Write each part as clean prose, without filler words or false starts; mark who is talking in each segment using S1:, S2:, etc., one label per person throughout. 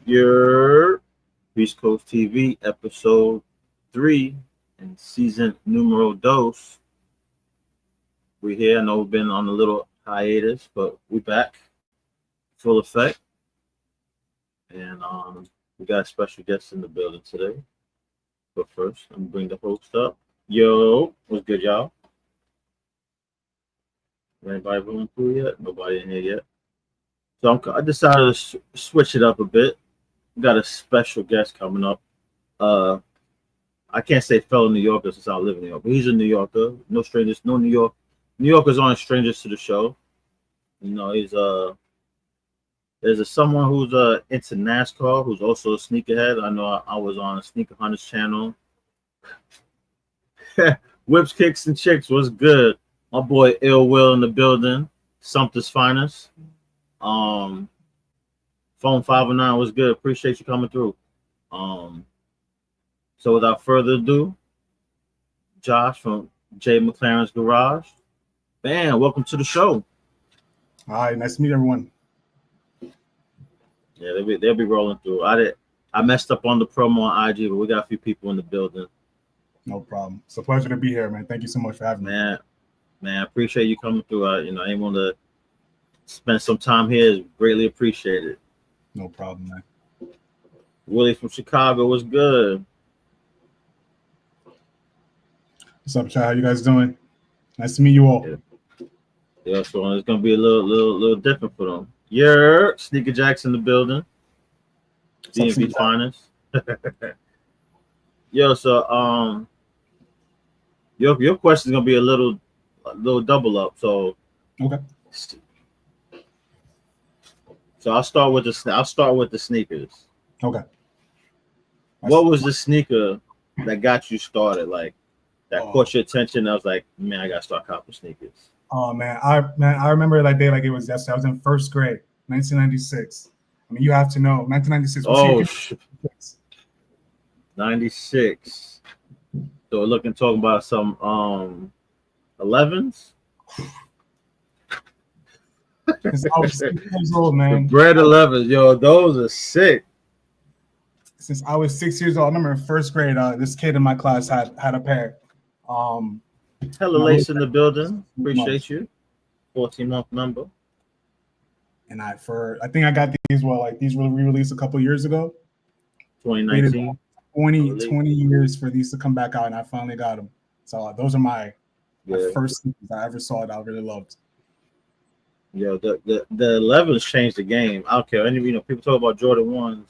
S1: Your Beast Coast TV, episode 3 and season numero dos. We're here. I know we've been on a little hiatus, but we're back full effect. And we got a special guest in the building today. But first, I'm gonna bring the host up. Yo, what's good, y'all? Anybody rolling through yet? Nobody in here yet. So I decided to switch it up a bit. We got a special guest coming up. I can't say fellow New Yorker since I live in New York, but he's a New Yorker. No strangers, no New Yorkers aren't strangers to the show. You know, there's someone who's into NASCAR who's also a sneakerhead. I know I was on Sneaker Hunters channel. Whips, kicks, and chicks was good. My boy Ill Will in the building. Sumter's finest. Phone 509 was good. Appreciate you coming through. So without further ado, Josh from Jay McLaren's Garage. Man, welcome to the show.
S2: Hi, nice to meet everyone.
S1: Yeah, they'll be rolling through. I messed up on the promo on IG, but we got a few people in the building.
S2: No problem. It's a pleasure to be here, man. Thank you so much for having me.
S1: Man, I appreciate you coming through. I ain't want to spend some time here. Is greatly appreciated.
S2: No problem, man.
S1: Willie from Chicago was good.
S2: What's up, Chad? How you guys doing? Nice to meet you all.
S1: Yeah, so it's gonna be a little different for them. Yeah, Sneaker Jack's in the building. DMV finest. Yo, so your question is gonna be a little double up. So
S2: okay.
S1: So I'll start with the sneakers.
S2: Okay.
S1: What was the sneaker that got you started? Like that caught your attention? I was like, man, I gotta start copping sneakers.
S2: Oh man, I remember that day like it was yesterday. I was in first grade, 1996. I mean, you have to know, 1996.
S1: Oh shit. 96. So we're talking about some 11s.
S2: Since I was 6 years old, man.
S1: The bread 11s, yo, those are sick.
S2: Since I was 6 years old, I remember in first grade, this kid in my class had a pair.
S1: Hella Lace in the building. Appreciate you. 14-month member.
S2: And I think I got these these were re-released a couple years ago.
S1: 2019.
S2: 20 years for these to come back out, and I finally got them. So those are my first sneakers I ever saw that I really loved.
S1: Yo, the 11s changed the game. I don't care. Any people talk about Jordan 1s,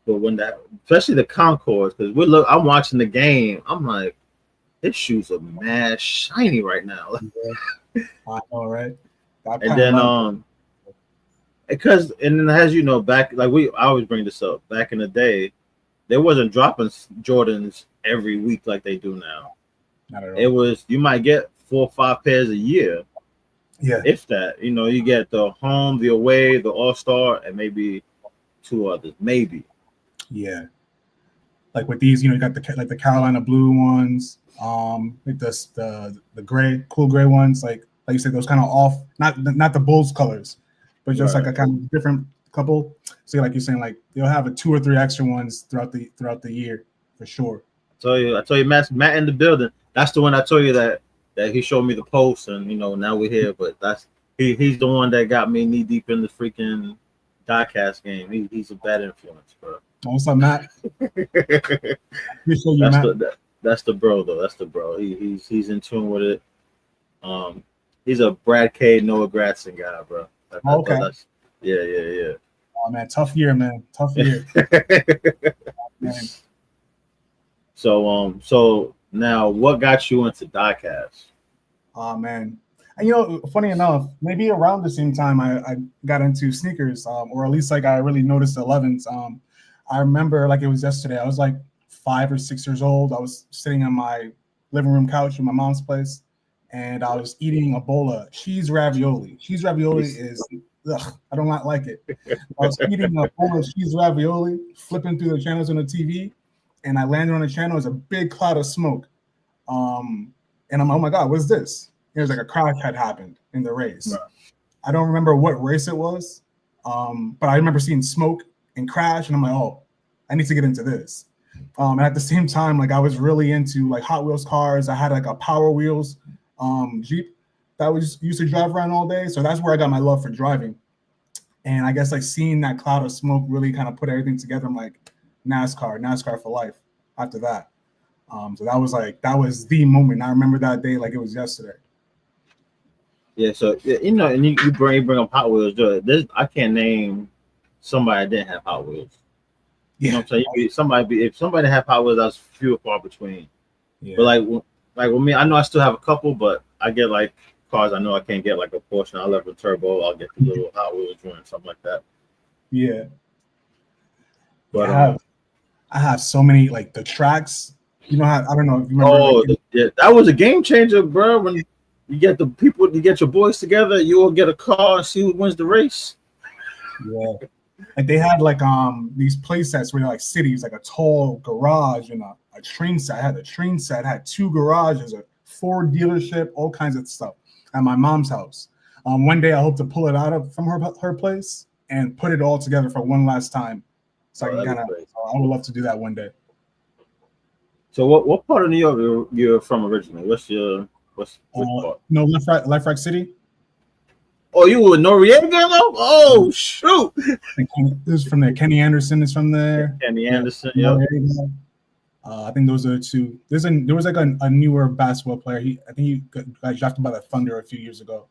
S1: but when especially the Concords, because I'm watching the game, I'm like, his shoes are mad shiny right now.
S2: I know, right?
S1: And then because as you know, back I always bring this up. Back in the day, they wasn't dropping Jordans every week like they do now.
S2: Not at all.
S1: It was you might get 4 or 5 pairs a year.
S2: Yeah.
S1: If that, you get the home, the away, the all-star, and maybe 2 others, maybe.
S2: Yeah. Like with these, you got the Carolina blue ones, like the gray, cool gray ones, like you said, those kind of off, not the Bulls colors, but just like a kind of different couple. So like you're saying, like they'll have a 2 or 3 extra ones throughout the year for sure.
S1: I told you, Matt in the building. That's the one I told you that he showed me the post, and now we're here. But he's the one that got me knee deep in the freaking diecast game. He's a bad influence, bro.
S2: What's up, Matt?
S1: That's the bro though. That's the bro. He's in tune with it. He's a Brad K, Noah Gratson guy, bro.
S2: Okay.
S1: Yeah.
S2: Oh man, tough year, man. Tough year. Man.
S1: So now, what got you into diecast?
S2: Oh man, and funny enough, maybe around the same time I got into sneakers, or at least like I really noticed the 11s. I remember like it was yesterday. I was like 5 or 6 years old. I was sitting on my living room couch in my mom's place, and I was eating a bowl of cheese ravioli. Cheese ravioli is, I do not like it. I was eating a bowl of cheese ravioli, flipping through the channels on the TV, and I landed on a channel. It was a big cloud of smoke. And I'm, oh my God, what's this? It was like a crash had happened in the race. Right. I don't remember what race it was, but I remember seeing smoke and crash, and I'm like, oh, I need to get into this. And at the same time, like I was really into like Hot Wheels cars. I had like a Power Wheels Jeep that I was used to drive around all day. So that's where I got my love for driving. And I guess like seeing that cloud of smoke really kind of put everything together. I'm like, NASCAR for life after that. So that was the moment. I remember that day like it was yesterday.
S1: Yeah, so and you bring up Hot Wheels. I can't name somebody that didn't have Hot Wheels. You know what I'm saying? If somebody have Hot Wheels, that's few and far between. Yeah. But like with me, I know I still have a couple, but I get like cars. I know I can't get like a Porsche. I'll have a turbo. I'll get the little Hot Wheels one, something like that.
S2: Yeah.
S1: But
S2: I have so many like the tracks. You know how I don't know if you remember.
S1: That was a game changer, bro. When you get your boys together, you all get a car and see who wins the race.
S2: Yeah. Like they had like these play sets where like cities, like a tall garage and a train set. I had a train set, had 2 garages, a Ford dealership, all kinds of stuff at my mom's house. One day I hope to pull it out from her place and put it all together for one last time. So I would love to do that one day.
S1: So what part of New York you're from originally? Which part?
S2: No, Left Rack City.
S1: Oh, you were Noriega though? Oh shoot!
S2: This is from there. Kenny Anderson is from there.
S1: Kenny Anderson, yeah.
S2: I think those are the 2. There was like a newer basketball player. I think he got drafted by the Thunder a few years ago.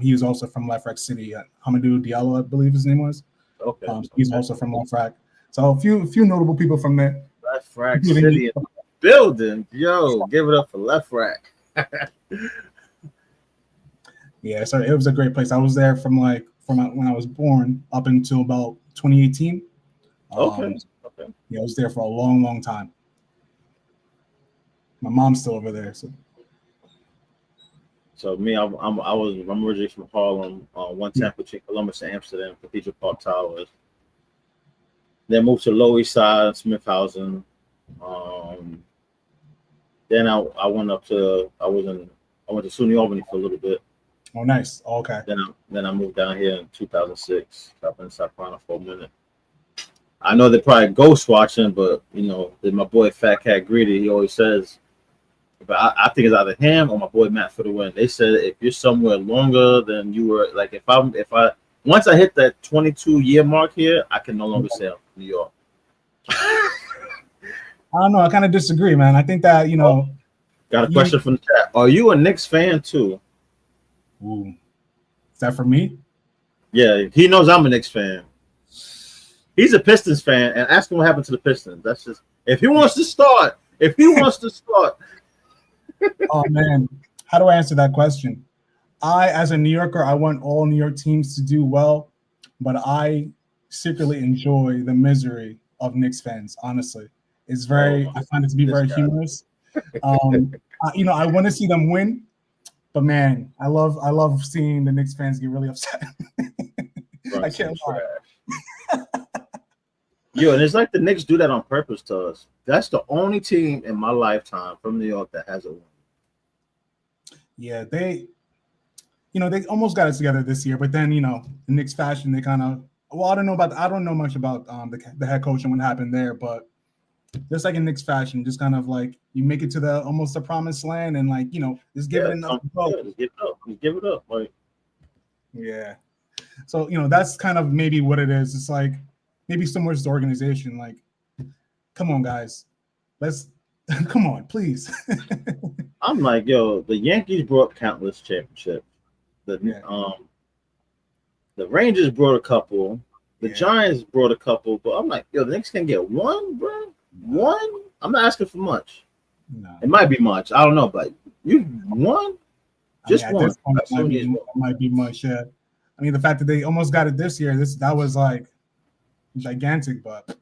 S2: He was also from Left Rack City. Hamadou Diallo, I believe his name was.
S1: Okay.
S2: He's also from Left Rack. So a few notable people from there.
S1: Left Rack City building. Yo, give it up for Left Rack.
S2: Yeah, so it was a great place. I was there from when I was born up until about 2018.
S1: Okay.
S2: Yeah, I was there for a long, long time. My mom's still over there.
S1: So me, I'm originally from Harlem, 110 between Columbus and Amsterdam, Cathedral Park Towers. Then moved to Lower East Side, Smithhausen. Then I went to SUNY Albany for a little bit.
S2: Oh, nice. Oh, okay.
S1: Then I moved down here in 2006. I've been in South Carolina for a minute. I know they're probably ghost watching, but my boy Fat Cat Greedy, he always says, but I think it's either him or my boy Matt for the win. They said if you're somewhere longer than you were, like if I once I hit that 22-year mark here, I can no longer say I'm from New York.
S2: I don't know. I kind of disagree, man. I think that
S1: Got a question from the chat. Are you a Knicks fan too?
S2: Ooh. Is that for me?
S1: Yeah, he knows I'm a Knicks fan. He's a Pistons fan, and ask him what happened to the Pistons. That's just if he wants to start.
S2: Oh man, how do I answer that question? As a New Yorker, I want all New York teams to do well, but I secretly enjoy the misery of Knicks fans. Honestly, I find it to be very humorous. I want to see them win. But man, I love seeing the Knicks fans get really upset. I can't lie.
S1: Yo, and it's like the Knicks do that on purpose to us. That's the only team in my lifetime from New York that hasn't won.
S2: Yeah, they almost got it together this year, but then the Knicks fashion, they kind of I don't know much about the head coach and what happened there, but just like in Knicks fashion, just kind of like you make it to almost the promised land and just give it another go.
S1: Just give it up. Like,
S2: yeah. So, that's kind of maybe what it is. It's like maybe similar to the organization. Like, come on, guys. Come on, please.
S1: I'm like, yo, the Yankees brought countless championships. The Rangers brought a couple. The Giants brought a couple. But I'm like, yo, the Knicks can get one, bro. One? I'm not asking for much. No. It might be much. I don't know, but you won? Just one.
S2: It might be much, yeah. I mean, the fact that they almost got it this year, that was like gigantic, but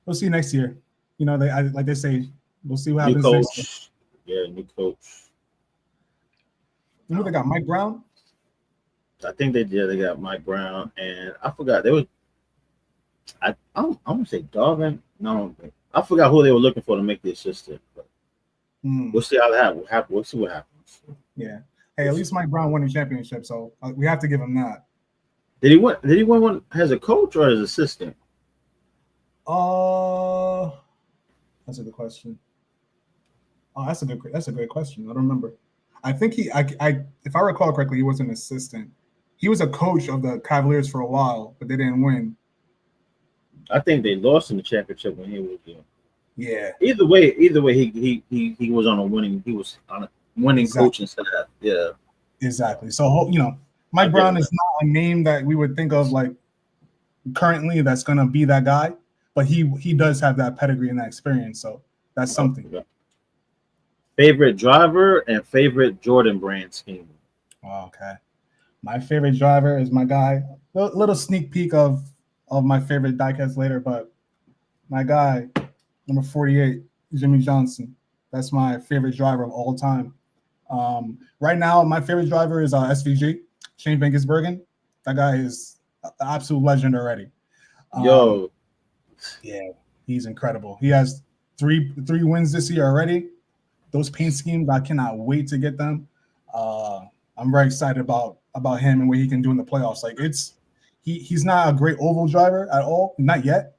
S2: we'll see next year. Like they say, we'll see what happens next year.
S1: Yeah, new coach.
S2: They got Mike Brown?
S1: I think they did. They got Mike Brown, and I forgot. They was I'm gonna say Darvin. No, I forgot who they were looking for to make the assistant. But we'll see how that happens. We'll see what happens.
S2: Yeah. Hey, at least Mike Brown won the championship, so we have to give him that.
S1: Did he win? Did he win one as a coach or as assistant?
S2: Uh, that's a good question. Oh, that's a great question. I don't remember. I think if I recall correctly, he was an assistant. He was a coach of the Cavaliers for a while, but they didn't win.
S1: I think they lost in the championship when he was there.
S2: Yeah,
S1: Either way, he was on a winning. He was on a winning
S2: exactly,
S1: coaching staff. Yeah,
S2: exactly. So Mike
S1: I get
S2: Brown
S1: it.
S2: is not a name that we would think of like currently that's gonna be that guy, but he does have that pedigree and that experience. So that's something.
S1: Okay. Favorite driver and favorite Jordan brand scheme.
S2: Okay. My favorite driver is my guy. Little sneak peek of my favorite diecast later, but my guy, number 48, Jimmy Johnson. That's my favorite driver of all time. Right now, my favorite driver is SVG, Shane Van Gisbergen. That guy is an absolute legend already.
S1: Yo,
S2: Yeah, he's incredible. He has three wins this year already. Those paint schemes, I cannot wait to get them. Uh, I'm very excited about him and what he can do in the playoffs. Like he's not a great oval driver at all, not yet,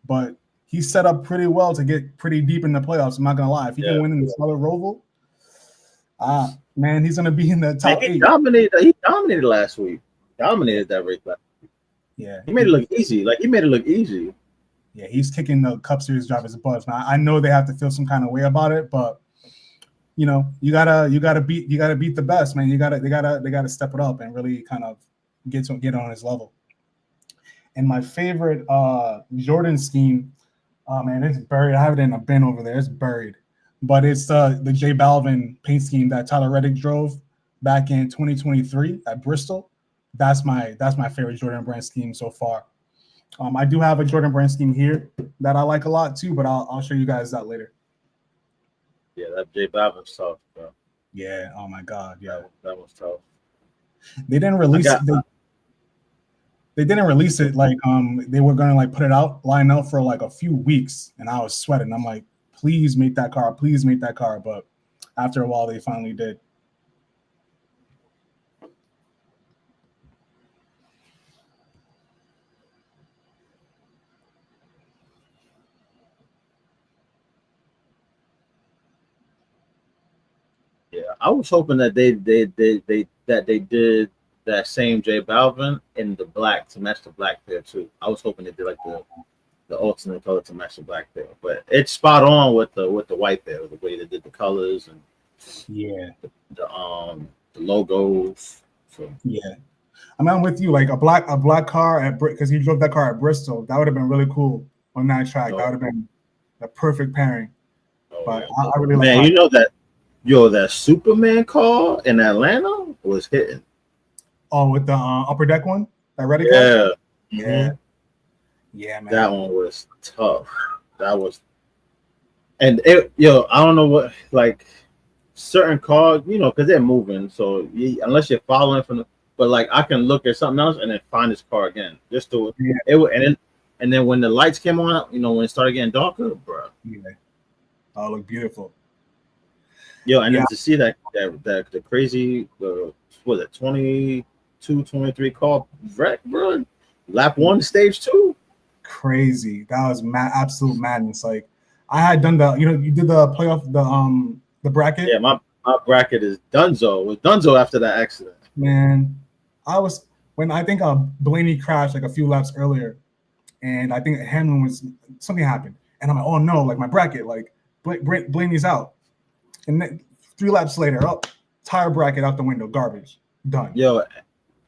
S2: but he's set up pretty well to get pretty deep in the playoffs. I'm not gonna lie. If he can
S1: yeah.
S2: win in the smaller oval, man, he's gonna be in the top
S1: He
S2: 8.
S1: dominated. He dominated last week. Dominated that race.
S2: Yeah,
S1: He made it look easy. Like he made it look easy.
S2: yeah, he's kicking the Cup Series drivers' butts. Now I know they have to feel some kind of way about it, but you gotta beat the best, man. They gotta step it up and really kind of get on his level. And my favorite Jordan scheme, oh man, it's buried. I have it in a bin over there. It's buried, but it's the J Balvin paint scheme that Tyler Reddick drove back in 2023 at Bristol. That's my favorite Jordan brand scheme so far. I do have a Jordan brand scheme here that I like a lot too, but I'll show you guys that later.
S1: Yeah, that J Balvin's tough, bro.
S2: Yeah. Oh my God. Yeah.
S1: That was tough.
S2: They didn't
S1: I
S2: release
S1: got.
S2: it. They didn't release it like they were gonna like put it out, line out for like a few weeks, and I was sweating. I'm like, please make that car, please make that car. But after a while, they finally did.
S1: Yeah, I was hoping that they did that same J Balvin in the black to match the black pair too. I was hoping they did like the alternate color to match the black pair, but it's spot on with the white pair, the way they did the colors and
S2: Yeah,
S1: the logos. So
S2: yeah. I mean, I'm with you. Like a black car at because he drove that car at Bristol. That would have been really cool on that track. That would have been the perfect pairing. But
S1: yeah.
S2: I really like.
S1: Man, you know that Superman car in Atlanta was hitting.
S2: Oh, with the upper deck one, that Reddick.
S1: Yeah,
S2: Yeah,
S1: mhm.
S2: yeah, man.
S1: That one was tough. That was, and I don't know what like certain cars, because they're moving. So unless you're following but like I can look at something else and then find this car again. Just to
S2: Yeah.
S1: and then when the lights came on, when it started getting darker, bro.
S2: Yeah. Oh, look beautiful.
S1: And then to see that the crazy was it 22, 23 car wreck, bro. Lap 1, stage 2.
S2: Crazy. That was absolute madness. Like I had done you did the playoff, the bracket.
S1: Yeah, my bracket is Dunzo. It was Dunzo after that accident.
S2: Man, when I think Blaney crashed like a few laps earlier, and I think Hamlin something happened, and I'm like, oh no, like my bracket, like Blaney's out, and then 3 laps later, tire bracket out the window, garbage, done.
S1: Yo,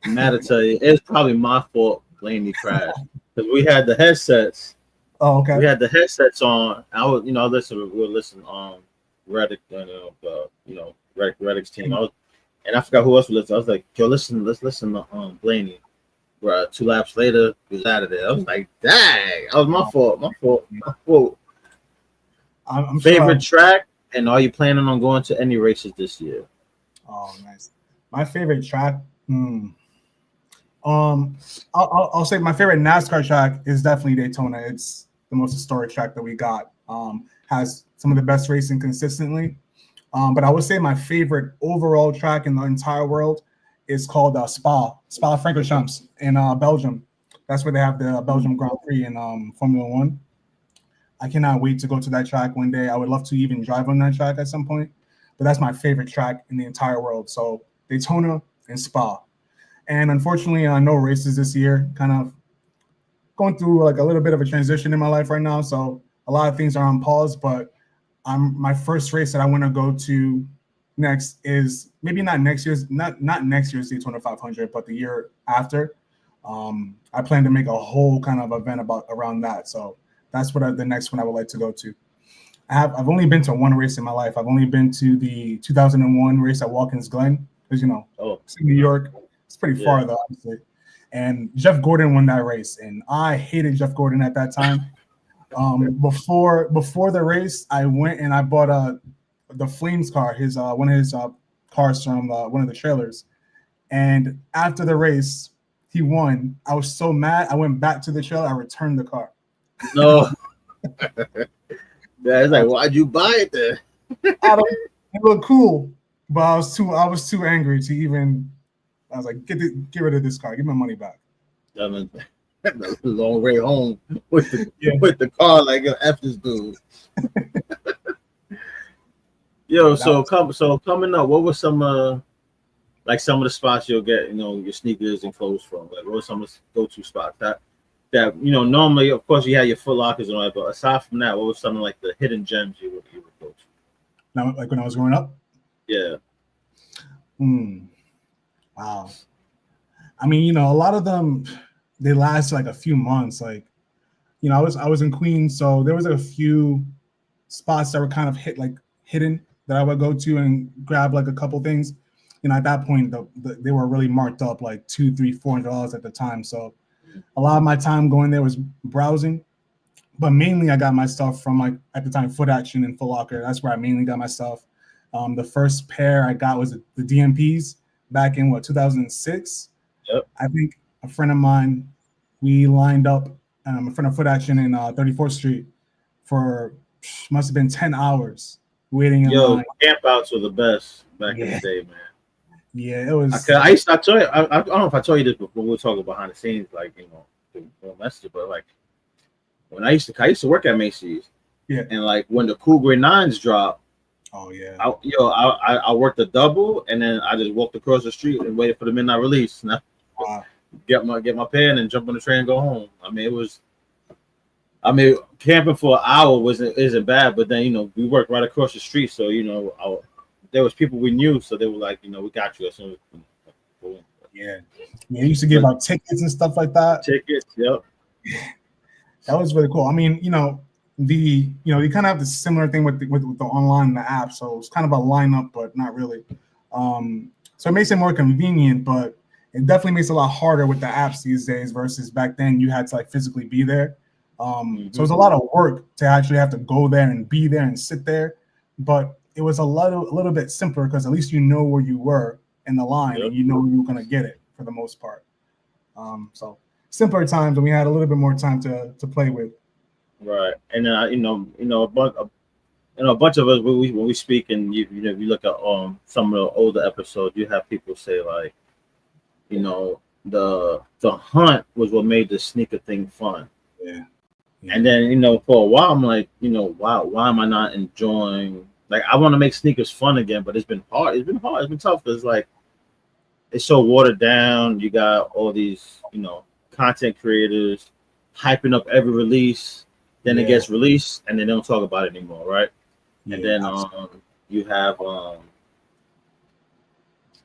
S1: mad to tell you, it's probably my fault Blaney crashed because we had the headsets.
S2: Oh, okay.
S1: We had the headsets on. We were listening Reddick, Reddick's team. And I forgot who else was listening. I was like, yo, let's listen to Blaney. Bro, 2 laps later, he was out of there. I was like, dang, that was my fault.
S2: I'm
S1: favorite track, and are you planning on going to any races this year?
S2: Oh, nice. My favorite track. I'll say my favorite NASCAR track is definitely Daytona. It's the most historic track that we got. Has some of the best racing consistently. But I would say my favorite overall track in the entire world is called Spa Francorchamps in Belgium. That's where they have the Belgium Grand Prix in Formula One. I cannot wait to go to that track one day. I would love to even drive on that track at some point, but that's my favorite track in the entire world. So Daytona and Spa. And unfortunately, no races this year. Kind of going through like a little bit of a transition in my life right now. So a lot of things are on pause, but my first race that I want to go to next is maybe not next year's Daytona 500, but the year after. I plan to make a whole kind of event around that. So that's what the next one I would like to go to. I've only been to one race in my life. I've only been to the 2001 race at Watkins Glen, because it's in New York. It's pretty far though, obviously. And Jeff Gordon won that race, and I hated Jeff Gordon at that time. Before the race, I went and I bought the Flames car, one of his cars from one of the trailers. And after the race, he won. I was so mad. I went back to the trailer. I returned the car.
S1: No. Yeah, it's like, why'd you buy it then?
S2: It looked cool, but I was too angry to even. I was like, get rid of this car. Give my money back.
S1: I mean, the long way home with the car, like, F this dude. Yo, so coming up, what was some of the spots you'll get, your sneakers and clothes from? Like, what were some of the go-to spots that normally, of course, you had your Foot Lockers and all that, but aside from that, what was some of like the hidden gems you would go to?
S2: Now, like when I was growing up?
S1: Yeah.
S2: Wow. I mean, a lot of them, they last like a few months. Like, I was in Queens, so there was a few spots that were kind of hidden that I would go to and grab like a couple things. At that point, they were really marked up like $200, $300, $400 at the time. So a lot of my time going there was browsing, but mainly I got my stuff from, like, at the time, Foot Action and Foot Locker. That's where I mainly got my stuff. The first pair I got was the DMPs back in 2006.
S1: Yep.
S2: I think a friend of mine, we lined up in front of Foot Action in 34th Street for must have been 10 hours waiting in line.
S1: Camp outs were the best back in the day, man.
S2: Yeah, it was.
S1: I told you, I don't know if I told you this before. We'll talk behind the scenes, like, message, but like when I used to work at Macy's.
S2: Yeah.
S1: And like when the Cool Grade 9s dropped.
S2: Oh yeah.
S1: I worked a double, and then I just walked across the street and waited for the midnight release. Now, get my pen and jump on the train and go home. I mean, camping for an hour isn't bad, but then we worked right across the street, so there was people we knew, so they were like, we got you as soon as.
S2: Yeah, you used to give out tickets and stuff like that.
S1: Tickets, yep.
S2: That was really cool. I mean, you kind of have the similar thing with the online and the app, so it's kind of a lineup, but not really. So it makes it more convenient, but it definitely makes it a lot harder with the apps these days versus back then you had to like physically be there. So it was a lot of work to actually have to go there and be there and sit there, but it was a little bit simpler because at least where you were in the line. Yep. And you were going to get it for the most part. So simpler times, and we had a little bit more time to play with.
S1: Right, and then a bunch of us when we speak, and you look at some of the older episodes, you have people say like, the hunt was what made the sneaker thing fun.
S2: Yeah.
S1: And then for a while I'm like, why am I not enjoying? Like, I want to make sneakers fun again, but it's been hard. It's been tough because like it's so watered down. You got all these, content creators hyping up every release. Then it gets released, and then they don't talk about it anymore, right? Yeah, and then you have what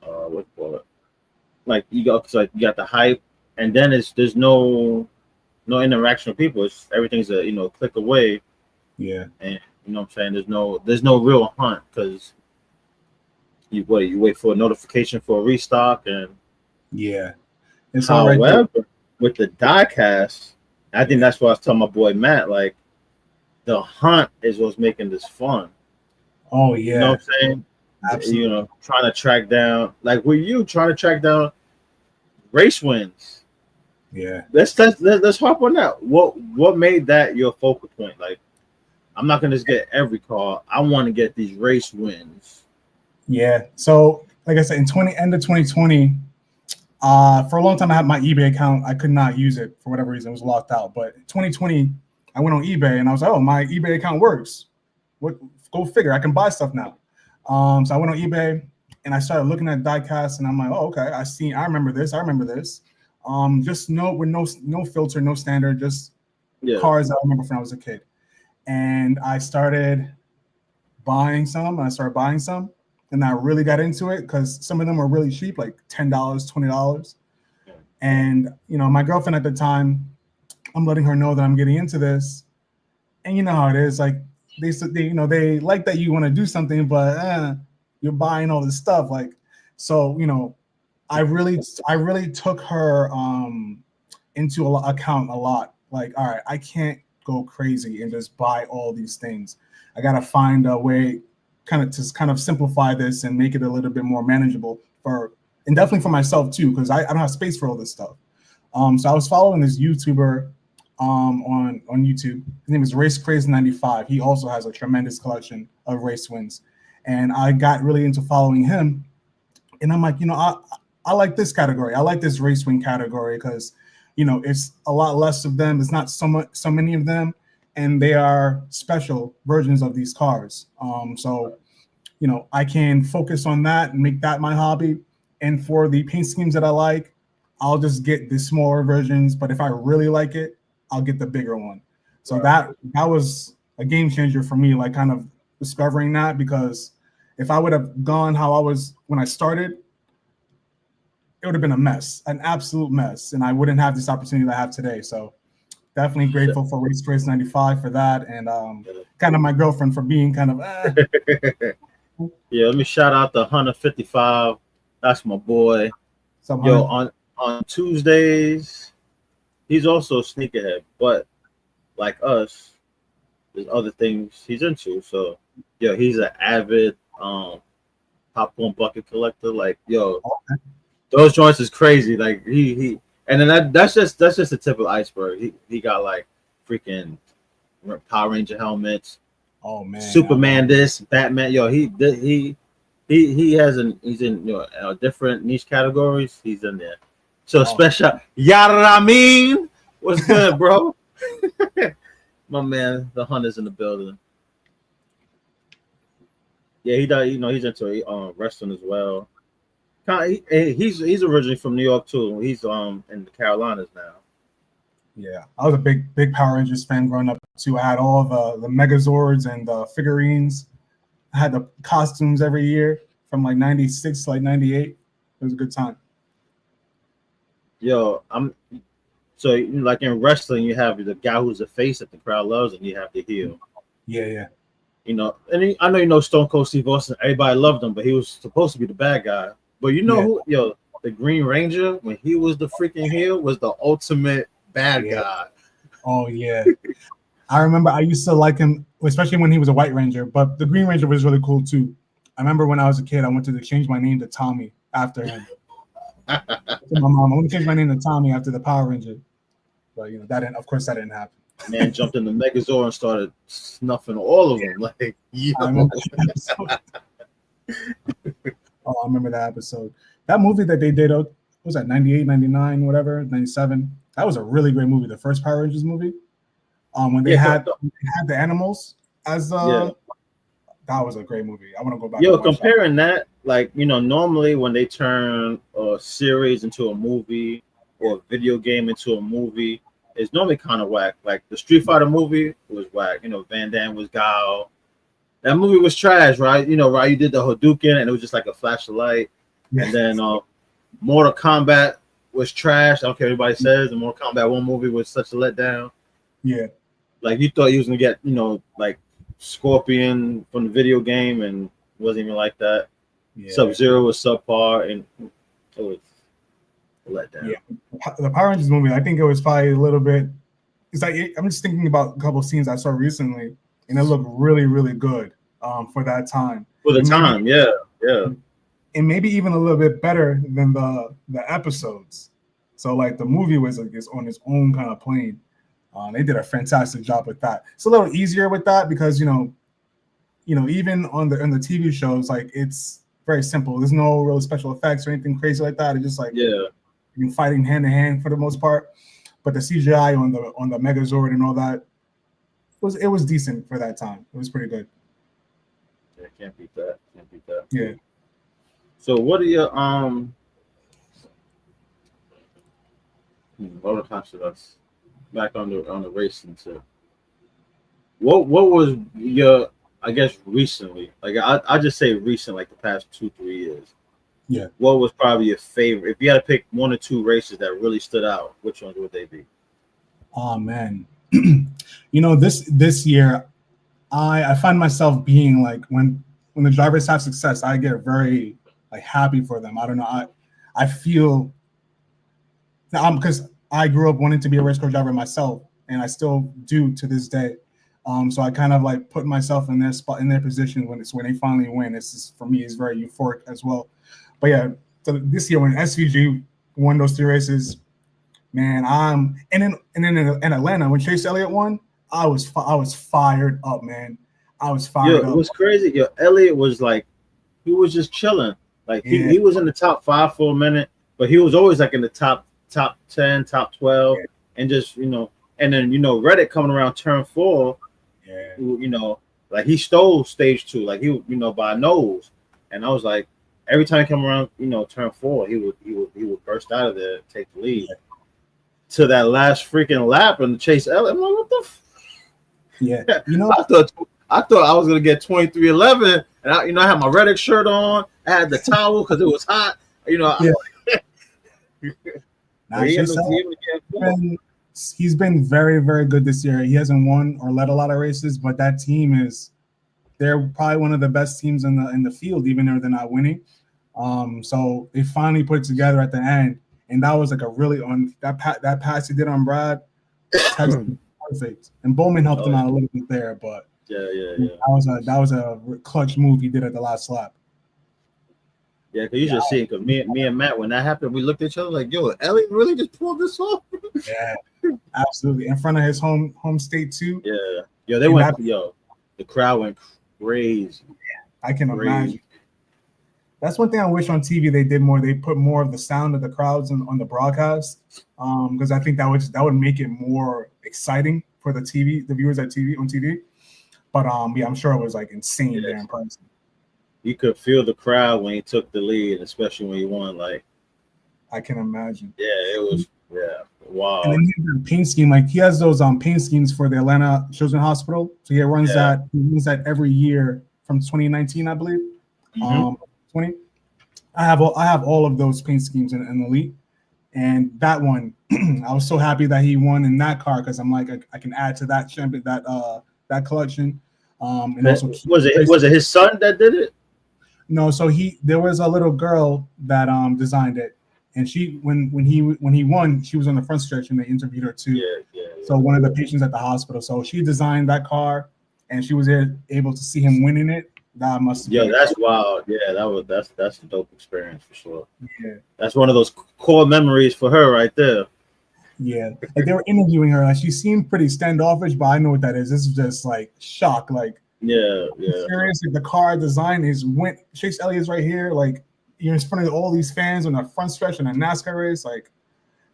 S1: do you call it? Like you got the hype, and then there's no interaction with people. Everything's a click away.
S2: Yeah,
S1: and what I'm saying, there's no real hunt because you wait for a notification for a restock, and
S2: it's
S1: however with the diecast, I think that's what I was telling my boy Matt, like the hunt is what's making this fun.
S2: Oh yeah,
S1: you know what I'm saying?
S2: Absolutely.
S1: Trying to track down, like were you trying to track down race wins?
S2: Yeah,
S1: let's hop on that. What made that your focal point? Like, I'm not gonna just get every car. I want to get these race wins.
S2: Yeah. So, like I said, end of 2020, For a long time, I had my eBay account. I could not use it for whatever reason. It was locked out. But 2020, I went on eBay and I was like, oh, my eBay account works. What? Go figure. I can buy stuff now. So I went on eBay and I started looking at diecast and I'm like, oh, okay. I remember this. Just with no filter, no standard, just cars that I remember from when I was a kid. And I started buying some. And I really got into it because some of them were really cheap, like $10, $20. And my girlfriend at the time, I'm letting her know that I'm getting into this. And you know how it is, like they like that you want to do something, but you're buying all this stuff. Like, so I really took her into account a lot. Like, all right, I can't go crazy and just buy all these things. I gotta find a way kind of simplify this and make it a little bit more manageable and definitely for myself too, because I don't have space for all this stuff. So I was following this YouTuber on YouTube. His name is Race Craze 95. He also has a tremendous collection of race wins, and I got really into following him. And I'm like, I like this category. I like this race win category because it's a lot less of them. It's not so many of them, and they are special versions of these cars. So I can focus on that and make that my hobby. And for the paint schemes that I like, I'll just get the smaller versions. But if I really like it, I'll get the bigger one. So that was a game changer for me, like kind of discovering that, because if I would have gone how I was when I started, it would have been a mess, an absolute mess. And I wouldn't have this opportunity that I have today. So definitely grateful for Race Trace 95 for that. And kind of my girlfriend for being kind of.
S1: Yeah, let me shout out the Hunter 55. That's my boy. Yo, on Tuesdays, he's also a sneakerhead, but like us, there's other things he's into. So, he's an avid popcorn bucket collector. Like, those joints is crazy. Like he and then that's just the tip of the iceberg. He got like freaking Power Ranger helmets.
S2: Oh man,
S1: Superman, this Batman. He's in different niche categories. He's in there. So special. Yaramin, what's good, bro? My man, the Hunter's in the building. Yeah, he does. He's into wrestling as well. He's originally from New York too. He's in the Carolinas now.
S2: Yeah, I was a big Power Rangers fan growing up too. I had all the Megazords and the figurines. I had the costumes every year from like 96 to like 98. It was a good time.
S1: So like in wrestling, you have the guy who's the face that the crowd loves, and you have the heel.
S2: Yeah.
S1: And I know Stone Cold Steve Austin. Everybody loved him, but he was supposed to be the bad guy. But who? The Green Ranger, when he was the freaking heel, was the ultimate bad guy.
S2: Oh yeah. I remember I used to like him, especially when he was a White Ranger, but the Green Ranger was really cool too. I remember when I was a kid, I wanted to change my name to Tommy after him. My mom, I want to change my name to Tommy after the Power Ranger. But that didn't happen.
S1: Man jumped in the Megazord and started snuffing all of them. Like,
S2: I remember I remember that episode. That movie that they did, what was that, 98, 99, whatever, 97? That was a really great movie, the first Power Rangers movie. When they had the animals as that was a great movie. I want to go back.
S1: Comparing that, like, normally when they turn a series into a movie or a video game into a movie, it's normally kind of whack. Like the Street Fighter movie was whack. Van Damme was Guile. That movie was trash, right? Ryu did the Hadouken and it was just like a flash of light. Yeah. And then Mortal Kombat was trash. I don't care what anybody says. The Mortal Kombat 1 movie was such a letdown.
S2: Yeah.
S1: Like you thought you was gonna get, like Scorpion from the video game, and it wasn't even like that. Yeah. Sub-Zero was subpar, and it was a letdown.
S2: Yeah. The Power Rangers movie, I think it was probably a little bit. It's like I'm just thinking about a couple of scenes I saw recently, and it looked really, really good for that time.
S1: For the time, yeah.
S2: And maybe even a little bit better than the episodes. So like the movie was on its own kind of plane. They did a fantastic job with that. It's a little easier with that because even on the TV shows, like it's very simple. There's no real special effects or anything crazy like that. It's just like and fighting hand to hand for the most part. But the CGI on the Megazord and all that was decent for that time. It was pretty good.
S1: Yeah, can't beat that. Can't beat that.
S2: Yeah.
S1: So what are your what was us back on the racing tip? What was your, I guess, recently, like I just say recent, like the past 2-3 years.
S2: Yeah.
S1: What was probably your favorite? If you had to pick 1 or 2 races that really stood out, which ones would they be?
S2: Oh man. This year I find myself being like when the drivers have success, I get very like happy for them. I don't know. I feel because I grew up wanting to be a race car driver myself, and I still do to this day. So I kind of like put myself in their spot, in their position when they finally win. It's just, for me, it's very euphoric as well. But yeah, so this year when SVG won those 3 races, man, and then in Atlanta when Chase Elliott won, I was fired up, man. I was fired up.
S1: It was crazy. Yo, Elliott was like, he was just chilling. Like he was in the top 5 for a minute, but he was always like in the top 10, top 12, and just and then Reddick coming around turn 4, like he stole stage 2, like he by a nose, and I was like, every time he come around turn 4, he would burst out of there, take the lead to that last freaking lap and Chase Elliott. I'm like, what the? I thought I was gonna get 23:11, and I had my Reddick shirt on. I had the towel because it was hot.
S2: He's been very, very good this year. He hasn't won or led a lot of races, but that team they're probably one of the best teams in the field, even though they're not winning. So they finally put it together at the end, and that was like a really that pass he did on Brad, perfect. And Bowman helped him out a little bit there, but that was a clutch move he did at the last lap.
S1: Yeah, because you just see it. Because me and Matt, when that happened, we looked at each other like, "Yo, Elliott really just pulled this off."
S2: Yeah, absolutely, in front of his home state too.
S1: Yeah, they went. The crowd went crazy.
S2: I can imagine. That's one thing I wish on TV they did more. They put more of the sound of the crowds on the broadcast, because I think that would make it more exciting for the viewers on TV. But I'm sure it was like insane there in person.
S1: You could feel the crowd when he took the lead, especially when he won. Like,
S2: I can imagine.
S1: Yeah, it was. Yeah, wow.
S2: And then he has a paint scheme. Like he has those paint schemes for the Atlanta Children's Hospital. So he runs that. He runs that every year from 2019, I believe. 20. I have all of those paint schemes in Elite, and that one, I was so happy that he won in that car because I'm like I can add to that champion that collection. And also
S1: was it his son that did it?
S2: No, so there was a little girl that designed it, and she when he won, she was on the front stretch and they interviewed her too. So one of the patients at the hospital, so she designed that car, and she was able to see him winning it. That must
S1: been that's wild. Yeah, that's a dope experience for sure.
S2: Yeah,
S1: that's one of those core memories for her right there.
S2: Yeah, like they were interviewing her, like she seemed pretty standoffish, but I know what that is. This is just like shock, like serious. Like the car design Chase Elliott's right here, like you're in front of all these fans on the front stretch in a NASCAR race, like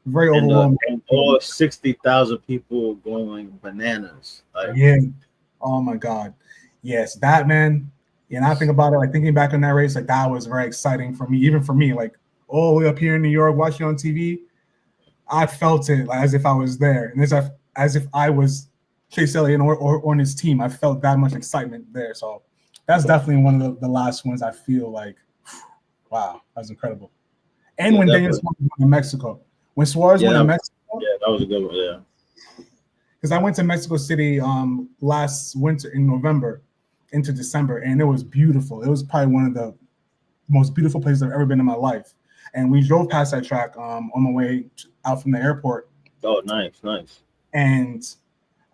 S2: very overwhelming.
S1: And all 60,000 people going bananas. Like,
S2: oh my God, yes, that man. And I think about it, like thinking back on that race, like that was very exciting for me, even for me, like all the way up here in New York, watching on TV. I felt it like, as if I was there, and as if I was Chase Elliott or on his team. I felt that much excitement there. So that's definitely one of the last ones I feel like, wow, that was incredible. And when Daniel Suarez went to Mexico, when Suarez went to Mexico,
S1: that was a good one. Yeah,
S2: because I went to Mexico City last winter in November into December, and it was beautiful. It was probably one of the most beautiful places I've ever been in my life. And we drove past that track on the way out from the airport.
S1: Oh, nice.
S2: And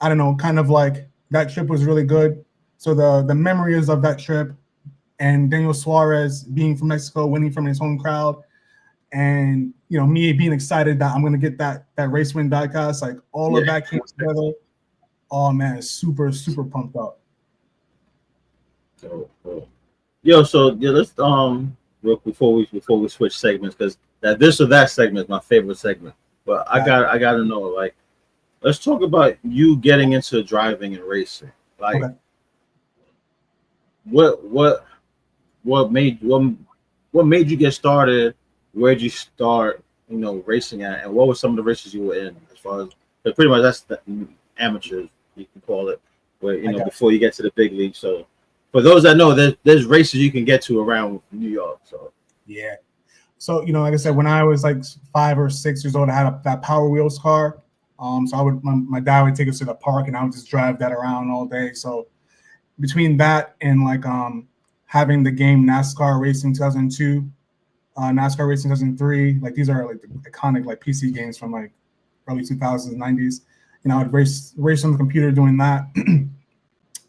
S2: I don't know, kind of like that trip was really good. So the memories of that trip and Daniel Suarez being from Mexico, winning from his home crowd, and me being excited that I'm gonna get that race win diecast, like all of that came together. Oh man, super, super pumped up.
S1: Cool. Yo, so let's real before we switch segments, because that this or that segment is my favorite segment. But I got to know, like, let's talk about you getting into driving and racing. Like,
S2: Okay.
S1: what made you get started? Where'd you start? Racing at, and what were some of the races you were in? As far as, but pretty much that's the amateurs, you can call it, where before you get to the big league. So for those that know, there's races you can get to around New York. So
S2: Yeah. So, like I said, when I was like 5 or 6 years old, I had that Power Wheels car. So my dad would take us to the park, and I would just drive that around all day. So between that and like having the game NASCAR Racing 2002, NASCAR Racing 2003, like these are like the iconic like PC games from like early 2000s, 90s. I would race on the computer doing that.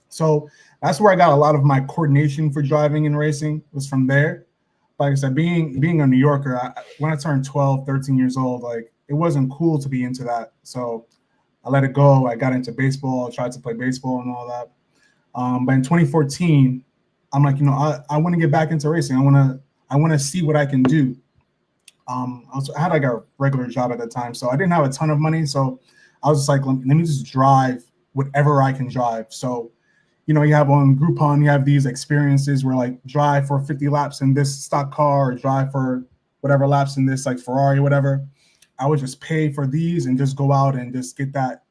S2: So that's where I got a lot of my coordination for driving and racing was from there. Like I said, being a New Yorker, when I turned 12, 13 years old, like it wasn't cool to be into that. So I let it go. I got into baseball. I tried to play baseball and all that. But in 2014, I'm like, I want to get back into racing. I want to see what I can do. I had like a regular job at the time, so I didn't have a ton of money. So I was just like, let me just drive whatever I can drive. So, you have on Groupon, you have these experiences where like drive for 50 laps in this stock car or drive for whatever laps in this like Ferrari, whatever. I would just pay for these and just go out and just get that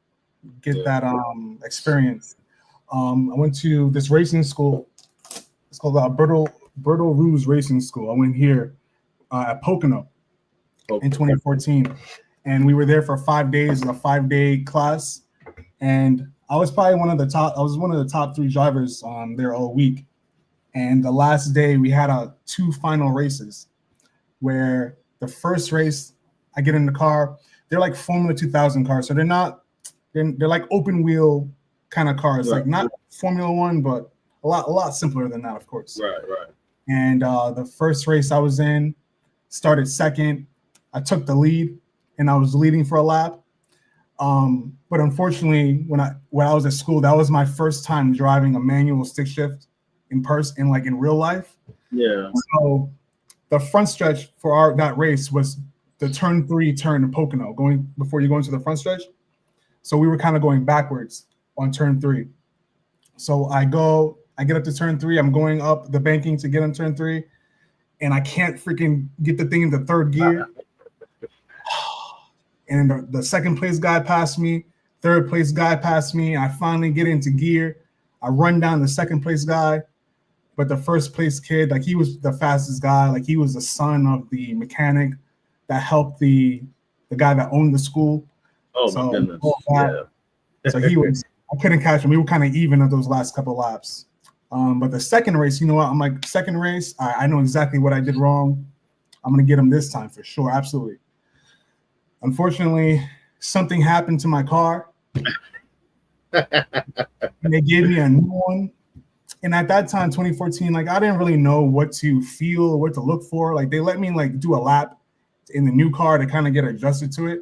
S2: experience. I went to this racing school. It's called Berto Ruse Racing School. I went here at Pocono in 2014, and we were there for 5 days. It was a 5-day class, and I was probably one of the top 3 drivers there all week. And the last day we had 2 final races, where the first race I get in the car. They're like Formula 2000 cars, so they're like open wheel kind of cars,
S1: right.
S2: Like not Formula 1, but a lot simpler than that, of course.
S1: Right.
S2: And the first race I was in, started second. I took the lead, and I was leading for a lap. But unfortunately, when I was at school, that was my first time driving a manual stick shift in person, like in real life.
S1: Yeah.
S2: So the front stretch for that race was the turn 3 turn in Pocono, before you go into the front stretch. So we were kind of going backwards on turn 3. So I get up to turn 3. I'm going up the banking to get on turn 3, and I can't freaking get the thing into third gear. And the second place guy passed me, third place guy passed me. I finally get into gear. I run down the second place guy, but the first place kid, like he was the fastest guy. Like he was the son of the mechanic that helped the guy that owned the school.
S1: Oh my goodness! Yeah.
S2: So I couldn't catch him. We were kind of even at those last couple laps. But the second race, you know what? I'm like, second race, I know exactly what I did wrong. I'm gonna get him this time for sure, absolutely. Unfortunately, something happened to my car, and they gave me a new one. And at that time, 2014, like I didn't really know what to feel or what to look for. Like they let me like do a lap in the new car to kind of get adjusted to it.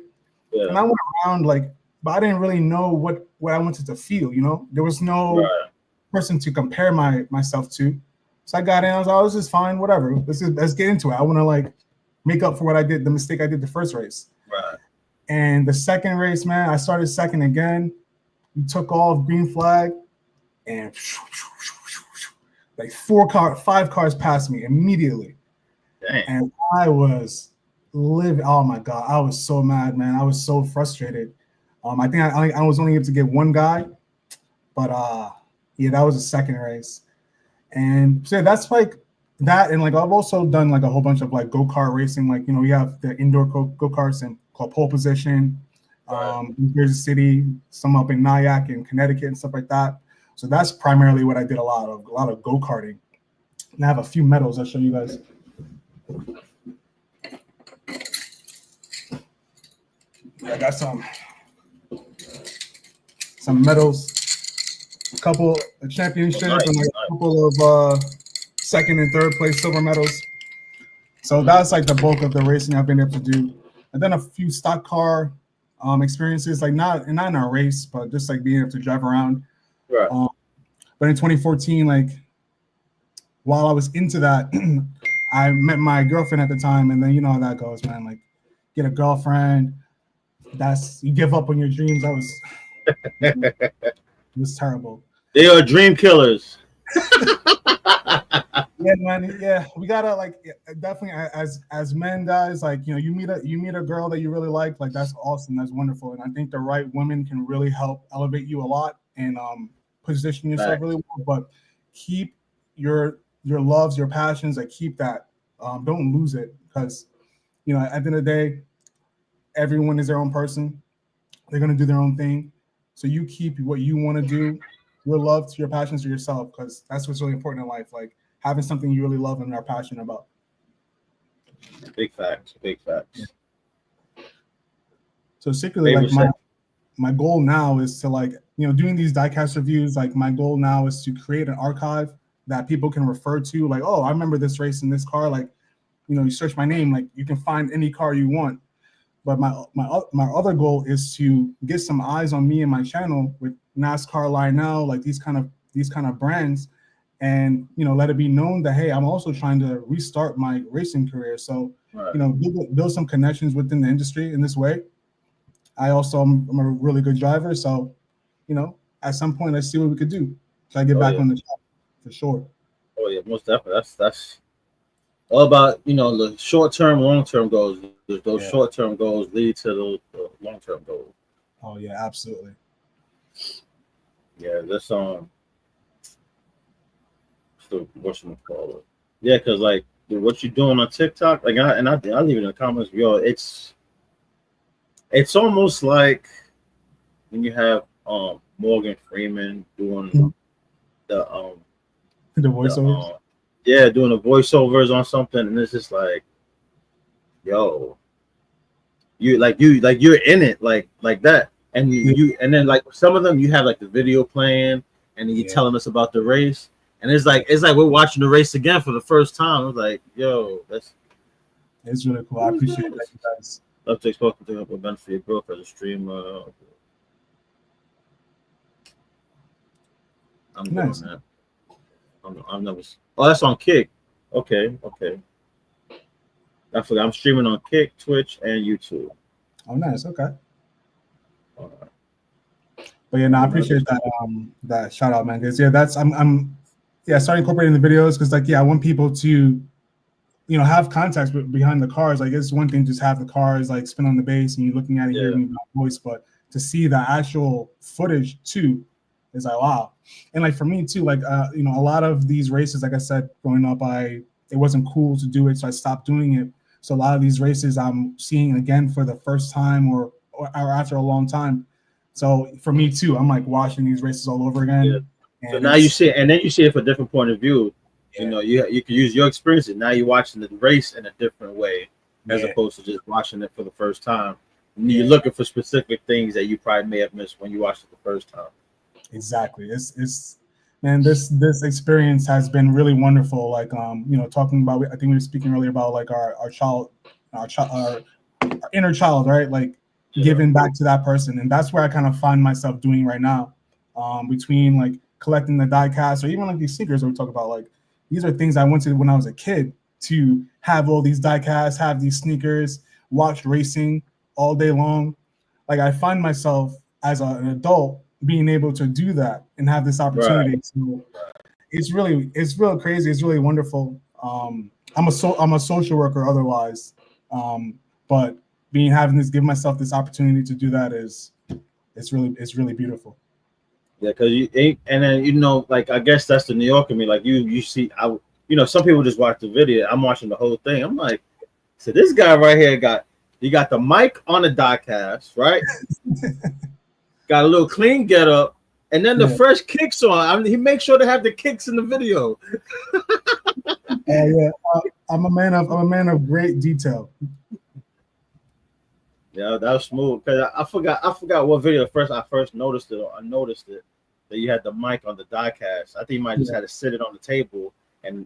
S1: Yeah.
S2: And I went around like, but I didn't really know what I wanted to feel. There was no person to compare myself to. So I got in. I was like, oh, this is fine, whatever. Let's get into it. I want to like make up for what I did, the mistake I did the first race.
S1: Right.
S2: And the second race, man, I started second again. We took off, green flag, and like 5 cars passed me immediately.
S1: Dang.
S2: And I was living. Oh my God, I was so mad, man. I was so frustrated. I think I was only able to get one guy, but yeah, that was the second race. And so that's like that. And like I've also done like a whole bunch of like go-kart racing. Like, we have the indoor go-karts and called pole position, in New Jersey City, some up in Nyack and Connecticut and stuff like that. So that's primarily what I did a lot of go-karting. And I have a few medals I'll show you guys. I got some medals, a couple of championships, and like a couple of second and third place silver medals. So that's like the bulk of the racing I've been able to do. And then a few stock car experiences, like not in a race, but just like being able to drive around.
S1: Right.
S2: But in 2014, like while I was into that, I met my girlfriend at the time, and then you know how that goes, man. Like, get a girlfriend. That's you give up on your dreams. It was terrible.
S1: They are dream killers.
S2: Yeah, man. Yeah, we gotta definitely as men, guys. Like, you know, you meet a girl that you really like that's awesome. That's wonderful, and I think the right woman can really help elevate you a lot and position yourself really well. But keep your loves, your passions. Like, keep that. Don't lose it, because you know, at the end of the day, everyone is their own person. They're gonna do their own thing. So you keep what you want to do, your love to your passions to yourself, because that's what's really important in life. Like, having something you really love and are passionate about.
S1: Big facts. Big facts.
S2: So secretly, like my goal now is to, like, you know, doing these diecast reviews. Like, my goal now is to create an archive that people can refer to. Like, oh, I remember this race in this car. Like, you know, you search my name, like you can find any car you want. But my other goal is to get some eyes on me and my channel with NASCAR Lionel, like these kind of brands, and you know, let it be known that, hey, I'm also trying to restart my racing career. So you know, build some connections within the industry in this way. I'm a really good driver, so you know, at some point, let's see what we could do. Try to get back on the track for sure.
S1: Oh yeah, most definitely. That's all about, you know, the short-term, long-term goals. Those short-term goals lead to the long-term goals.
S2: Oh yeah, absolutely.
S1: Yeah, this whatchamacallit. Yeah, because like what you're doing on TikTok, like I leave it in the comments, yo, it's almost like when you have Morgan Freeman doing the
S2: voiceovers.
S1: Doing the voiceovers on something, and it's just like, yo, you're in it, like that, and and then like some of them you have like the video playing, and then you're telling us about the race, and it's like we're watching the race again for the first time. It's like, yo,
S2: it's really cool. I appreciate that, you guys.
S1: Love to expose to help benefit your growth as a streamer. I'm nice. Doing that. I'm never. Oh, that's on Kick. Okay. I forgot. I'm streaming on Kick, Twitch, and YouTube.
S2: Oh, nice. Okay. All right. But yeah, no, I appreciate that shout out, man. Because I'm starting incorporating the videos, because like I want people to, you know, have context behind the cars. Like, it's one thing just have the cars like spin on the bass and you're looking at it, hearing my voice, but to see the actual footage too is like, wow. And like for me too, like you know, a lot of these races, like I said, growing up, it wasn't cool to do it, so I stopped doing it. So a lot of these races I'm seeing again for the first time or after a long time. So for me too, I'm like watching these races all over again.
S1: Yeah. And so now you see it, and then you see it from a different point of view. Yeah. You know, you can use your experience, and now you're watching the race in a different way, as opposed to just watching it for the first time. And you're looking for specific things that you probably may have missed when you watched it the first time.
S2: Exactly. It's man, this experience has been really wonderful. Like you know, talking about, I think we were speaking earlier about like our inner child, right? Like giving back to that person, and that's where I kind of find myself doing right now. Between like collecting the diecast, or even like these sneakers that we talk about, like these are things I wanted when I was a kid, to have all these diecasts, have these sneakers, watch racing all day long. Like, I find myself as an adult being able to do that and have this opportunity. Right. So it's really crazy. It's really wonderful. I'm a social worker otherwise, but give myself this opportunity to do that it's really beautiful.
S1: Yeah, because and then, you know, like, I guess that's the New York in me. Like, you see, you know, some people just watch the video. I'm watching the whole thing. I'm like, so this guy right here got the mic on the diecast, right? Got a little clean get up, and then the fresh kicks on. I mean, he makes sure to have the kicks in the video.
S2: I'm a man of great detail.
S1: Yeah, that was smooth. Cause I forgot what video I first noticed it. I noticed it that you had the mic on the diecast. I think you might just had to sit it on the table,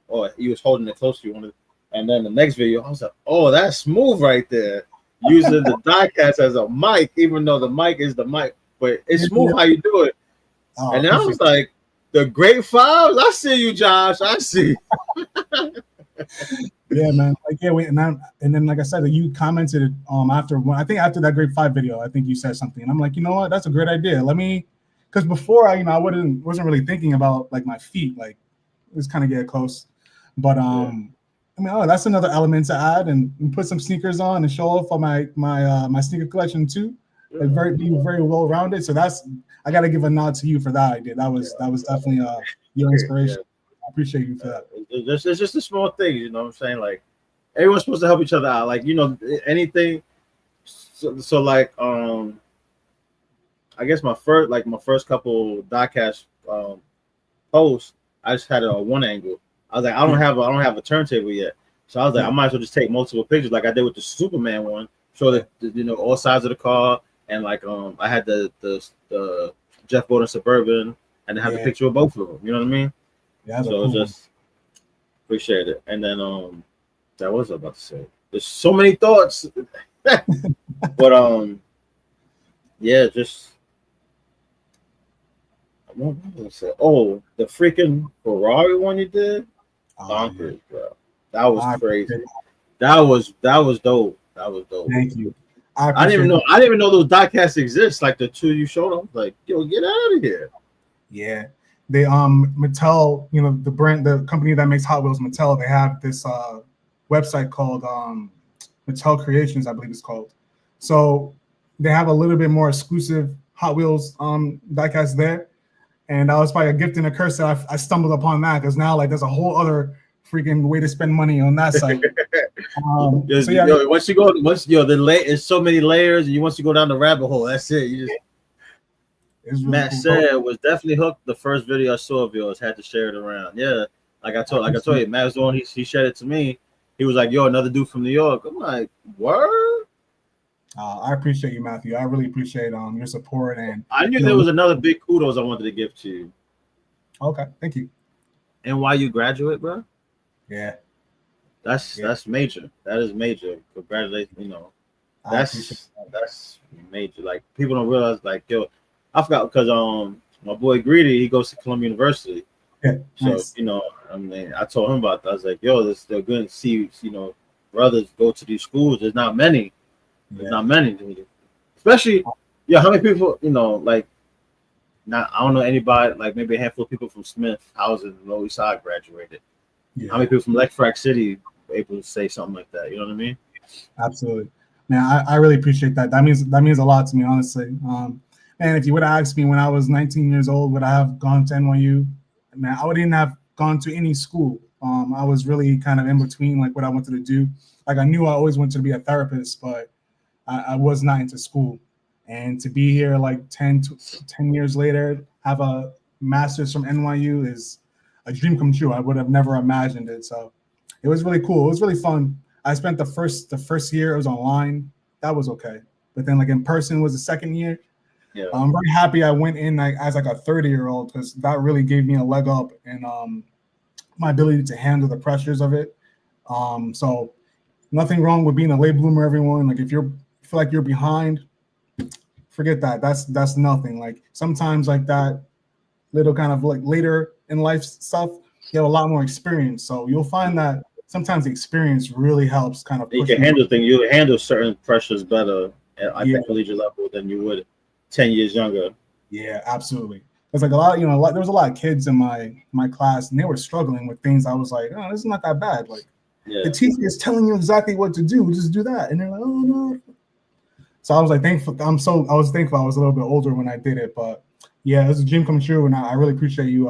S1: or he was holding it close to you. And then the next video, I was like, oh, that's smooth right there. Using the diecast as a mic, even though the mic is the mic, but it's smooth how you do it. Oh, and then I was like, the great fives. I see you, Josh. I see.
S2: Yeah, man. Like, yeah, and then like I said, you commented after I think after that grade 5 video, I think you said something, and I'm like, you know what, that's a great idea. Let me, because before I wasn't really thinking about like my feet, like just kind of get close, but I mean, oh, that's another element to add and put some sneakers on and show off on my sneaker collection too. Like very well rounded. So I got to give a nod to you for that idea. That was definitely your
S1: Yeah.
S2: inspiration. I appreciate you for that.
S1: It's just the small things, you know what I'm saying? Like everyone's supposed to help each other out. Like, anything. So like I guess my first couple diecast posts, I just had it on one angle. I was like, I don't have a turntable yet. So I was like, I might as well just take multiple pictures like I did with the Superman one. Show that all sides of the car, and like I had the Jeff Gordon Suburban, and I had the picture of both of them. You know what I mean?
S2: Yeah,
S1: so just appreciate it. And then that was what I was about to say. There's so many thoughts, but yeah, just what was I gonna say? Oh, the freaking Ferrari one you did, bonkers, bro. That was crazy. That was dope. That was dope.
S2: Thank you.
S1: I didn't even know those diecasts exist. Like the two you showed them, like, yo, get out of here.
S2: Yeah. They Mattel, the company that makes Hot Wheels, Mattel, they have this website called Mattel Creations, I believe it's called. So they have a little bit more exclusive Hot Wheels diecast there. And that was probably a gift and a curse that I stumbled upon that, because now like there's a whole other freaking way to spend money on that site.
S1: Once it's so many layers, and once you go down the rabbit hole, that's it. You just really Matt cool. Said was definitely hooked. The first video I saw of yours, had to share it around. Yeah, like I told you, Matt was on. He shared it to me. He was like, "Yo, another dude from New York." I'm like, "Word."
S2: I appreciate you, Matthew. I really appreciate your support, and
S1: I knew there was another big kudos I wanted to give to you.
S2: Okay, thank you.
S1: NYU graduate, bro.
S2: Yeah,
S1: that's major. That is major. Congratulations. That's major. Like people don't realize. Like, yo, I forgot because my boy Greedy, he goes to Columbia University.
S2: Yeah,
S1: so
S2: nice.
S1: I mean, I told him about that. I was like, yo, they're good to see brothers go to these schools. There's not many. There's not many, especially how many people like. Not I don't know anybody, like maybe a handful of people from Smith Housing, Lower East Side graduated. How many people from Lexfrac City were able to say something like that? You know what I mean?
S2: Absolutely, man. I really appreciate that. That means a lot to me, honestly. Man, if you would have asked me when I was 19 years old, would I have gone to NYU? Man, I wouldn't have gone to any school. I was really kind of in between, like what I wanted to do. Like I knew I always wanted to be a therapist, but I was not into school. And to be here like 10 years later, have a master's from NYU is a dream come true. I would have never imagined it. So it was really cool. It was really fun. I spent the first year, it was online. That was okay. But then like in person was the second year.
S1: Yeah.
S2: I'm very happy I went in like as like a 30-year-old, because that really gave me a leg up in my ability to handle the pressures of it. So nothing wrong with being a late bloomer, everyone. Like if you feel like you're behind, forget that. That's nothing. Like sometimes like that little kind of like later in life stuff, you have a lot more experience. So you'll find that sometimes the experience really helps kind of
S1: you can handle things. You handle certain pressures better at the collegiate level than you would 10 years younger.
S2: Yeah, absolutely. There's like a lot, there was a lot of kids in my class, and they were struggling with things. I was like, oh, this is not that bad. Like the teacher is telling you exactly what to do. Just do that. And they're like, oh no. So I was like thankful. I was thankful I was a little bit older when I did it. But yeah, it was a dream come true, and I really appreciate you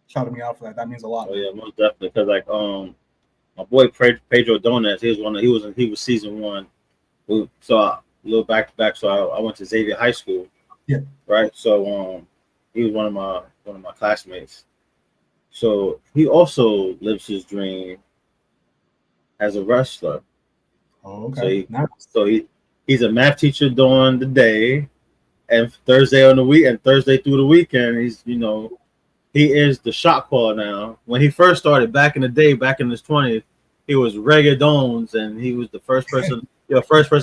S2: shouting me out for that. That means a lot.
S1: Oh yeah, most definitely. Because like my boy Pedro Donas, he was season 1. So a little back to back. So I went to Xavier High School.
S2: Yeah.
S1: Right. So he was one of my classmates. So he also lives his dream as a wrestler.
S2: Oh, okay.
S1: He's a math teacher during the day, and Thursday through the weekend, he's he is the shot caller now. When he first started back in the day, back in his 20s, he was Reggae Dones, and he was the first person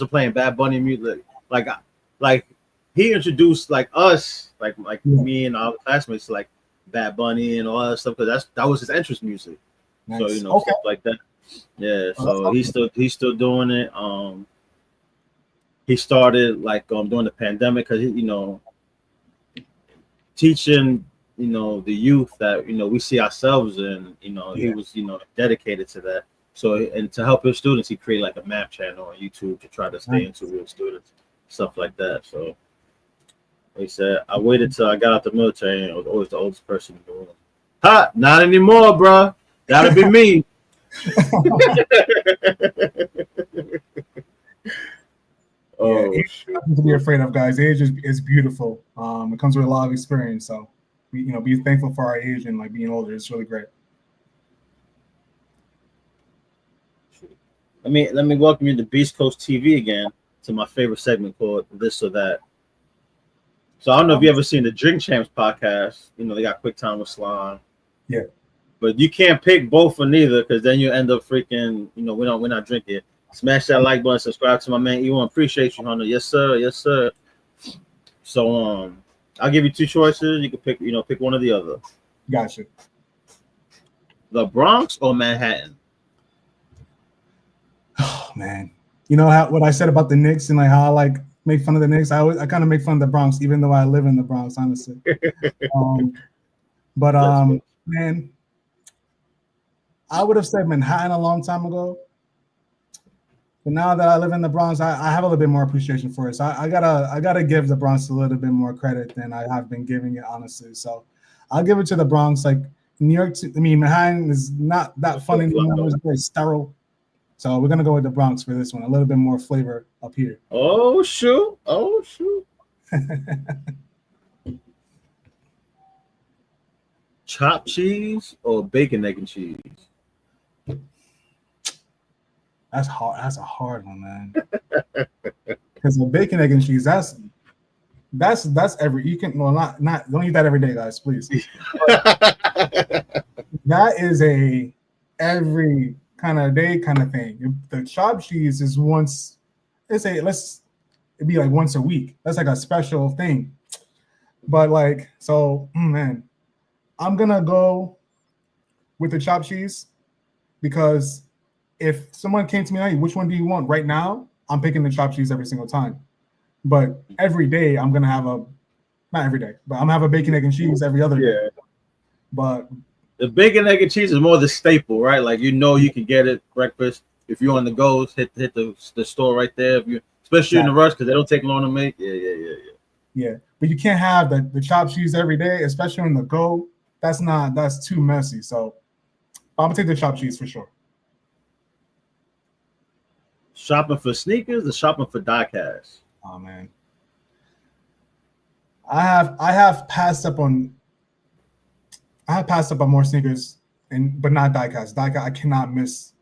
S1: playing Bad Bunny music. Like he introduced like us, like me and our classmates, like Bad Bunny and all that stuff, because that was his entrance music. Nice. So stuff like that. Yeah,
S2: Oh, that's
S1: so
S2: awesome.
S1: he's still doing it. He started like during the pandemic because teaching the youth that we see ourselves in. He
S2: Yeah.
S1: was dedicated to that. So and to help his students, he created like a math channel on YouTube to try to stay into
S2: Nice.
S1: real students, stuff like that. So he said, I waited till I got out the military and I was always the oldest person in the room. Ha! Not anymore, bro. That'll be me.
S2: Yeah,
S1: Oh
S2: age is
S1: shoot.
S2: nothing to be afraid of, guys. Age is beautiful. It comes with a lot of experience. So, be thankful for our age and like being older. It's really great.
S1: Let me welcome you to Beast Coast TV again to my favorite segment called This or That. So I don't know if
S2: Um,
S1: you ever seen the Drink Champs podcast. They got Quick Time with Slime.
S2: yeah,
S1: But you can't pick both or neither because then you end up freaking. We're not drinking. Smash that like button, subscribe to my man Ewan. Appreciate you, Hunter. Yes, sir. Yes, sir. So I'll give you two choices. You can pick one or the other.
S2: gotcha.
S1: The Bronx or Manhattan?
S2: Oh man, you know what I said about the Knicks and like how I like make fun of the Knicks. I kind of make fun of the Bronx, even though I live in the Bronx, honestly. Um, but
S1: Let's go.
S2: man, I would have said Manhattan a long time ago. But now that I live in the Bronx, I have a little bit more appreciation for it. So I gotta give the Bronx a little bit more credit than I have been giving it, honestly. So I'll give it to the Bronx. Like New York, Manhattan is not that
S1: Let's go,
S2: fun anymore.
S1: Flacco.
S2: It's very sterile. So we're gonna go with the Bronx for this one. A little bit more flavor up here.
S1: Oh shoot! Oh shoot! Chopped cheese or bacon, egg, and cheese?
S2: That's hard. That's a hard one, man. Because the bacon, egg, and cheese, that's every you can well not don't eat that every day, guys, please. That is a every kind of day kind of thing. The chopped cheese is once it'd be like once a week. That's like a special thing. But like so, man, I'm gonna go with the chopped cheese because if someone came to me, hey, which one do you want right now? I'm picking the chopped cheese every single time. But every day I'm gonna have a not every day, but I'm gonna have a bacon, egg, and cheese every other day.
S1: Yeah.
S2: But
S1: The bacon, egg, and cheese is more the staple, right? Like you can get it breakfast. If you're on the go, hit the store right there. If you especially in the rush because they don't take long to make. Yeah.
S2: yeah, but you can't have the chopped cheese every day, especially on the go. That's too messy. So I'm gonna take the chopped cheese for sure.
S1: Shopping for sneakers or shopping for diecast?
S2: Oh man, I have passed up on more sneakers and but not diecast. Diecast I cannot miss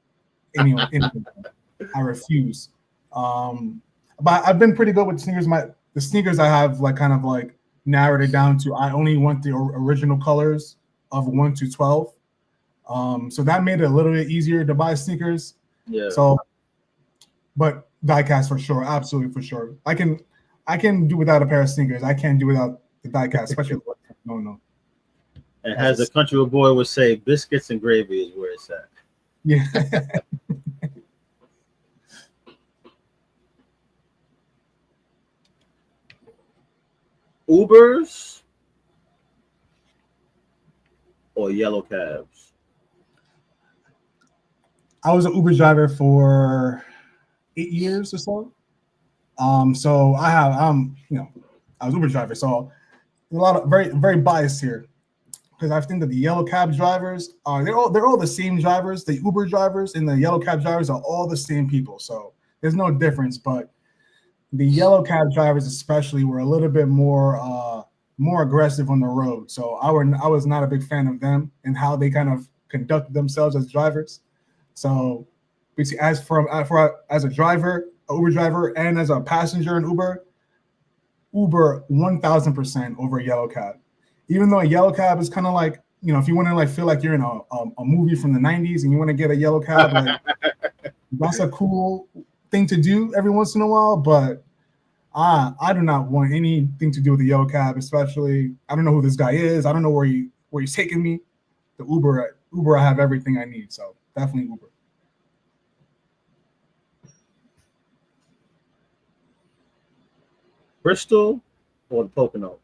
S2: anything. I refuse. Um, but I've been pretty good with sneakers. The sneakers I have like kind of like narrowed it down to I only want the original colors of 1 to 12. So that made it a little bit easier to buy sneakers.
S1: Yeah.
S2: So, but diecast for sure, absolutely for sure. I can do without a pair of sneakers. I can't do without the diecast, especially no.
S1: And
S2: That's
S1: as a country boy would say, biscuits and gravy is where it's at.
S2: yeah.
S1: Ubers or yellow cabs?
S2: I was an Uber driver for 8 years or so. So I was Uber driver, so a lot of very very biased here because I think that the yellow cab drivers are they're all the same drivers. The Uber drivers and the yellow cab drivers are all the same people, so there's no difference. But the yellow cab drivers, especially, were a little bit more aggressive on the road. So I was not a big fan of them and how they kind of conducted themselves as drivers. So basically, as a driver, a Uber driver, and as a passenger in Uber 1000% over a yellow cab. Even though a yellow cab is kind of like if you want to like feel like you're in a movie from the 90s and you want to get a yellow cab, like that's a cool thing to do every once in a while. But I do not want anything to do with the yellow cab, especially I don't know who this guy is. I don't know where he's taking me. The Uber I have everything I need, so definitely Uber.
S1: Bristol or the Pocono?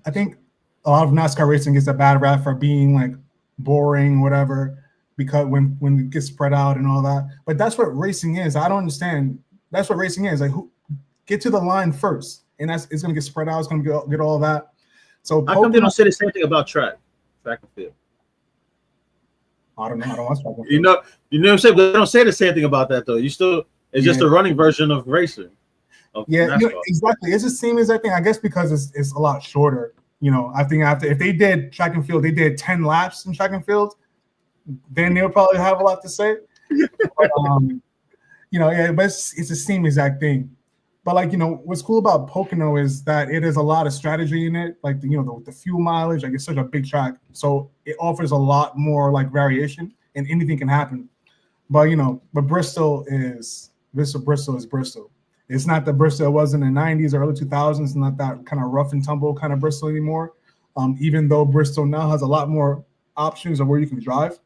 S2: I think a lot of NASCAR racing gets a bad rap for being like boring, whatever, because when it gets spread out and all that. But that's what racing is. I don't understand. That's what racing is. Like, who get to the line first, and it's gonna get spread out. It's gonna get all that. So
S1: How come they don't say the same thing about track and field?
S2: I don't know. I don't watch track and field.
S1: You know what I'm saying? They don't say the same thing about that though. It's just a running version of racing.
S2: Yeah, exactly. It's the same exact thing. I guess because it's a lot shorter. I think if they did track and field, they did 10 laps in track and field, then they'll probably have a lot to say. But, but it's the same exact thing. But what's cool about Pocono is that it is a lot of strategy in it. Like the fuel mileage, like it's such a big track, so it offers a lot more like variation, and anything can happen. But Bristol is Bristol. It's not the Bristol it was in the 90s or early 2000s. It's not that kind of rough and tumble kind of Bristol anymore. Even though Bristol now has a lot more options of where you can drive.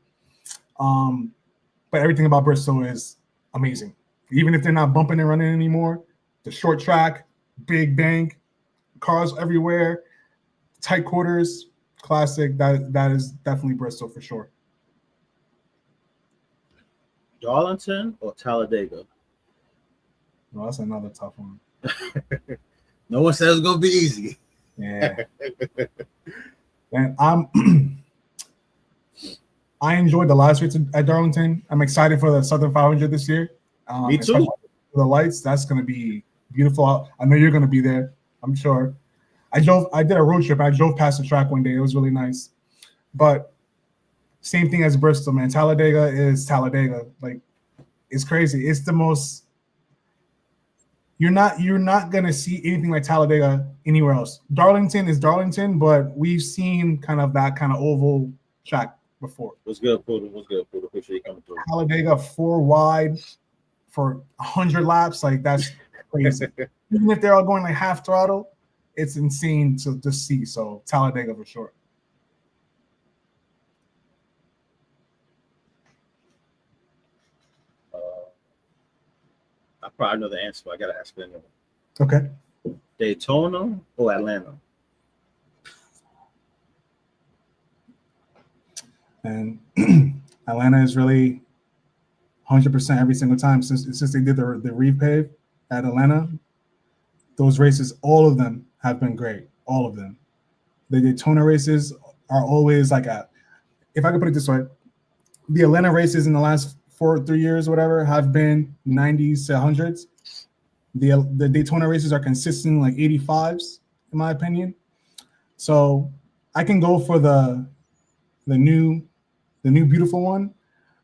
S2: But everything about Bristol is amazing. Even if they're not bumping and running anymore, the short track, big bank, cars everywhere, tight quarters, classic. That is definitely Bristol for sure.
S1: Darlington or Talladega?
S2: Well, that's another tough one.
S1: No one says it's gonna be easy.
S2: Yeah. And I enjoyed the last race at Darlington. I'm excited for the Southern 500 this year.
S1: Me too.
S2: The lights, that's gonna be beautiful. I know you're gonna be there. I'm sure. I did a road trip. I drove past the track one day. It was really nice. But same thing as Bristol, man. Talladega is Talladega. Like, it's crazy. It's the most. You're not gonna see anything like Talladega anywhere else. Darlington is Darlington, but we've seen kind of that kind of oval track before.
S1: What's good, Poodle? Appreciate you coming through.
S2: Talladega 4 wide for 100 laps, like that's crazy. Even if they're all going like half throttle, it's insane to see. So Talladega for sure.
S1: I probably know the answer, but I gotta ask it anyway.
S2: Okay.
S1: Daytona or Atlanta?
S2: And Atlanta is really 100% every single time since they did the repave at Atlanta. Those races, all of them have been great. All of them. The Daytona races are always like if I could put it this way, the Atlanta races in the last 3 years, whatever, have been 90s to 100s. The Daytona races are consistent like 85s, in my opinion. So I can go for the new beautiful one,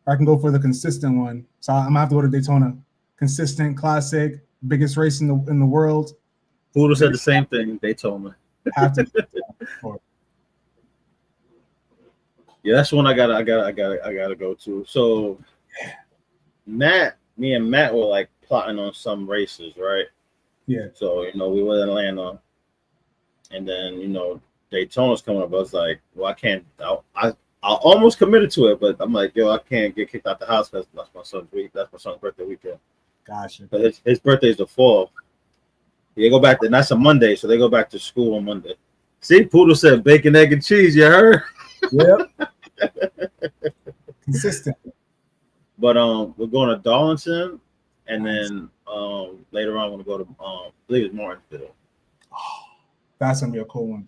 S2: or I can go for the consistent one. So I'm gonna have to go to Daytona. Consistent, classic, biggest race in the world.
S1: Poodle said the same thing. Daytona.
S2: Have to.
S1: Yeah, that's one I gotta go to. So me and Matt were like plotting on some races, right?
S2: Yeah.
S1: So we were in Atlanta, and then Daytona's coming up. I was like, well, I can't. I almost committed to it, but I'm like, yo, I can't get kicked out the house because that's my son's week. That's my son's birthday weekend.
S2: Gotcha.
S1: But his birthday's the 4th. They go back, and that's a Monday, so they go back to school on Monday. See, Poodle said bacon, egg, and cheese. You heard?
S2: Yep. Consistent.
S1: But we're going to Darlington, and then later on we're going to go to I believe it's Martinsville.
S2: Oh, that's gonna be a cool one.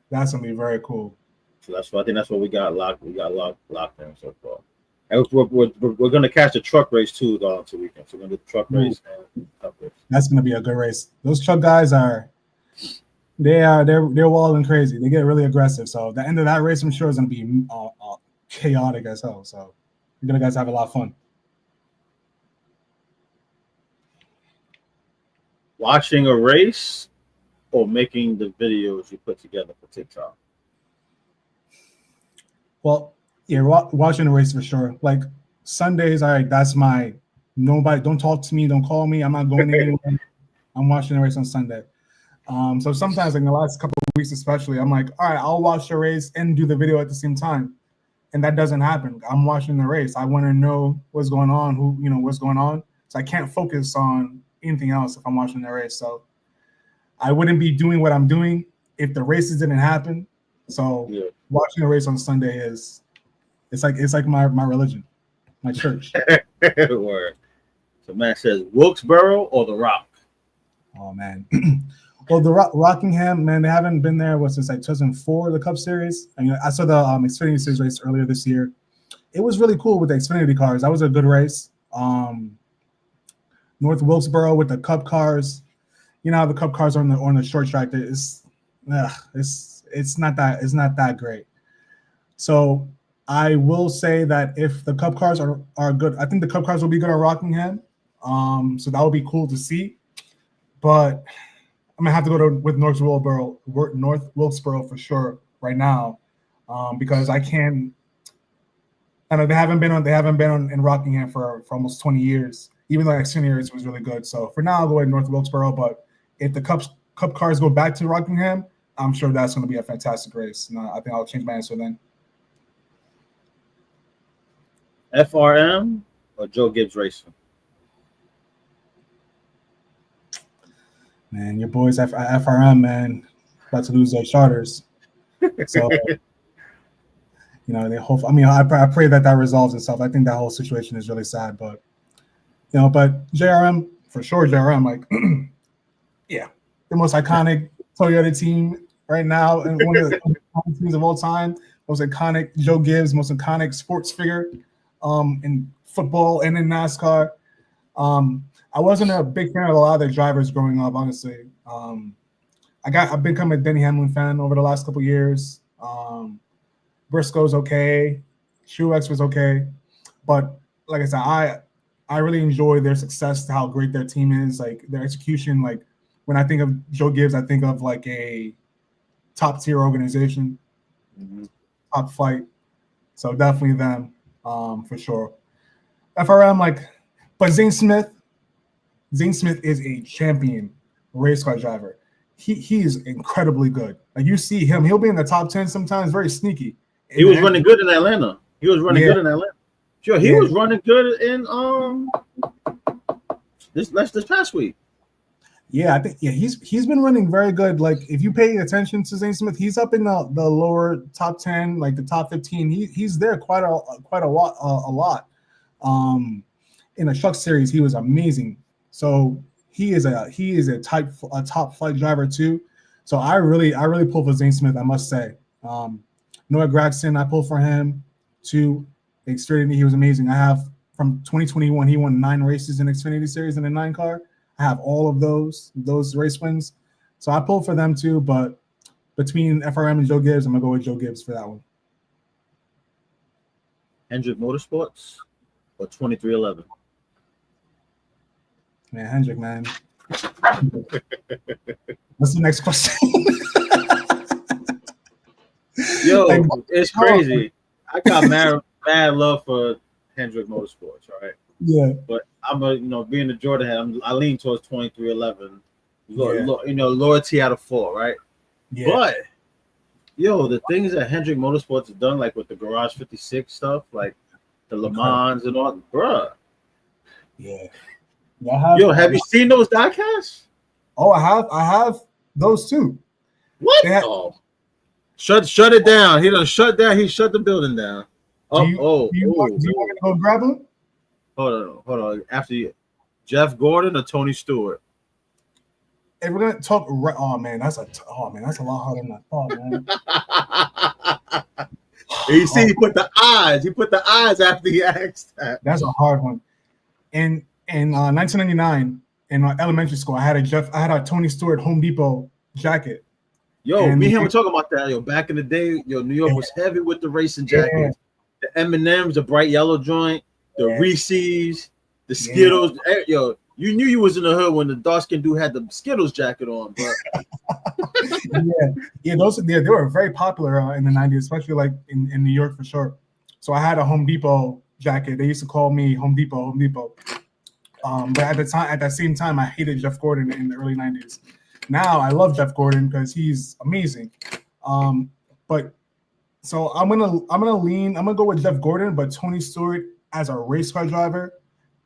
S2: That's gonna be very cool.
S1: So I think that's what we got locked. We got locked in so far. And we're going to catch the truck race too Darlington weekend. So we're going to do the truck race and truck race. That's
S2: going to be a good race. Those truck guys they're walling crazy. They get really aggressive. So the end of that race, I'm sure, is going to be chaotic as hell. So you're going to guys have a lot of fun.
S1: Watching a race or making the videos you put together for TikTok?
S2: Well, yeah, watching the race for sure. Like Sundays, all right, that's my nobody. Don't talk to me. Don't call me. I'm not going anywhere. I'm watching the race on Sunday. So sometimes, like in the last couple of weeks, especially, I'm like, all right, I'll watch the race and do the video at the same time. and that doesn't happen. I'm watching the race. I want to know what's going on, what's going on. So I can't focus on anything else if I'm watching the race. So I wouldn't be doing what I'm doing if the races didn't happen. So watching the race on Sunday it's like my religion, my church.
S1: Word. So Matt says Wilkesboro or The Rock.
S2: Oh man. Well, the Rockingham, man, they haven't been there since like 2004, the Cup Series. I mean, I saw the Xfinity Series race earlier this year. It was really cool with the Xfinity cars. That was a good race. North Wilkesboro with the Cup cars. You know how the Cup cars are on the short track. It's not that great. So I will say that if the Cup cars are good, I think the Cup cars will be good at Rockingham. So that would be cool to see. But I'm gonna have to go with North Wilkesboro for sure right now, because I can't. I know they haven't been in Rockingham for almost 20 years. Even though Xfinity race was really good. So for now, I'll go with North Wilkesboro. But if the Cup cars go back to Rockingham, I'm sure that's going to be a fantastic race. And I think I'll change my answer then.
S1: FRM or Joe Gibbs Racing?
S2: Man, your boys at FRM, man, about to lose their charters. So, they hope. I mean, I pray that resolves itself. I think that whole situation is really sad, but but JRM for sure. JRM, like, yeah, the most iconic Toyota team right now, and one of the teams of all time. Most iconic Joe Gibbs, most iconic sports figure, in football and in NASCAR. I wasn't a big fan of a lot of the drivers growing up, honestly. I've become a Denny Hamlin fan over the last couple years. Briscoe's okay, Truex was okay, but like I said, I really enjoy their success, how great their team is, like their execution. Like when I think of Joe Gibbs, I think of like a top tier organization, top flight. So definitely them, for sure. FRM, but Zane Smith is a champion race car driver. He is incredibly good. Like you see him, he'll be in the top 10 sometimes, very sneaky.
S1: He was running good in Atlanta. Sure, he was running good in this past week.
S2: Yeah, I think he's been running very good. Like if you pay attention to Zane Smith, he's up in the lower top 10, like the top 15. He's there quite a lot. In the Truck Series, he was amazing. So he is a top flight driver too. So I really pull for Zane Smith, I must say. Noah Gragson, I pull for him too. Xfinity, he was amazing. I have from 2021, he won 9 races in Xfinity Series in a 9 car. I have all of those race wins. So I pull for them too, but between FRM and Joe Gibbs, I'm gonna go with Joe Gibbs for that one.
S1: Hendrick Motorsports or 2311?
S2: Man, Hendrick, man. What's the next question?
S1: Yo, it's crazy. I got mad love for Hendrick Motorsports, right?
S2: Yeah.
S1: But I'm being a Jordan head, I lean towards 2311. Loyalty out of 4, right?
S2: Yeah.
S1: But the things that Hendrick Motorsports has done, like with the Garage 56 stuff, like the Le Mans and all, bruh.
S2: Yeah.
S1: Have you seen those diecasts?
S2: Oh, I have those too.
S1: What? Shut it down. He done shut down. He shut the building down. Do you want
S2: to go grab him?
S1: Hold on. After you, Jeff Gordon or Tony Stewart?
S2: If we're gonna talk, that's a lot harder than I thought, man.
S1: You see, he put the eyes after he asked that.
S2: That's a hard one. In 1999, in my elementary school, I had a Tony Stewart Home Depot jacket.
S1: Me and him were talking about that. Back in the day, New York was heavy with the racing jackets. The M&Ms, the bright yellow joint, the Reese's, the Skittles. You knew you was in the hood when the dark skinned dude had the Skittles jacket on, bro.
S2: They were very popular in the 90s, especially like in New York for sure. So I had a Home Depot jacket. They used to call me Home Depot. But at that same time, I hated Jeff Gordon in the early 90s. Now I love Jeff Gordon because he's amazing. But So I'm gonna go with Jeff Gordon, but Tony Stewart as a race car driver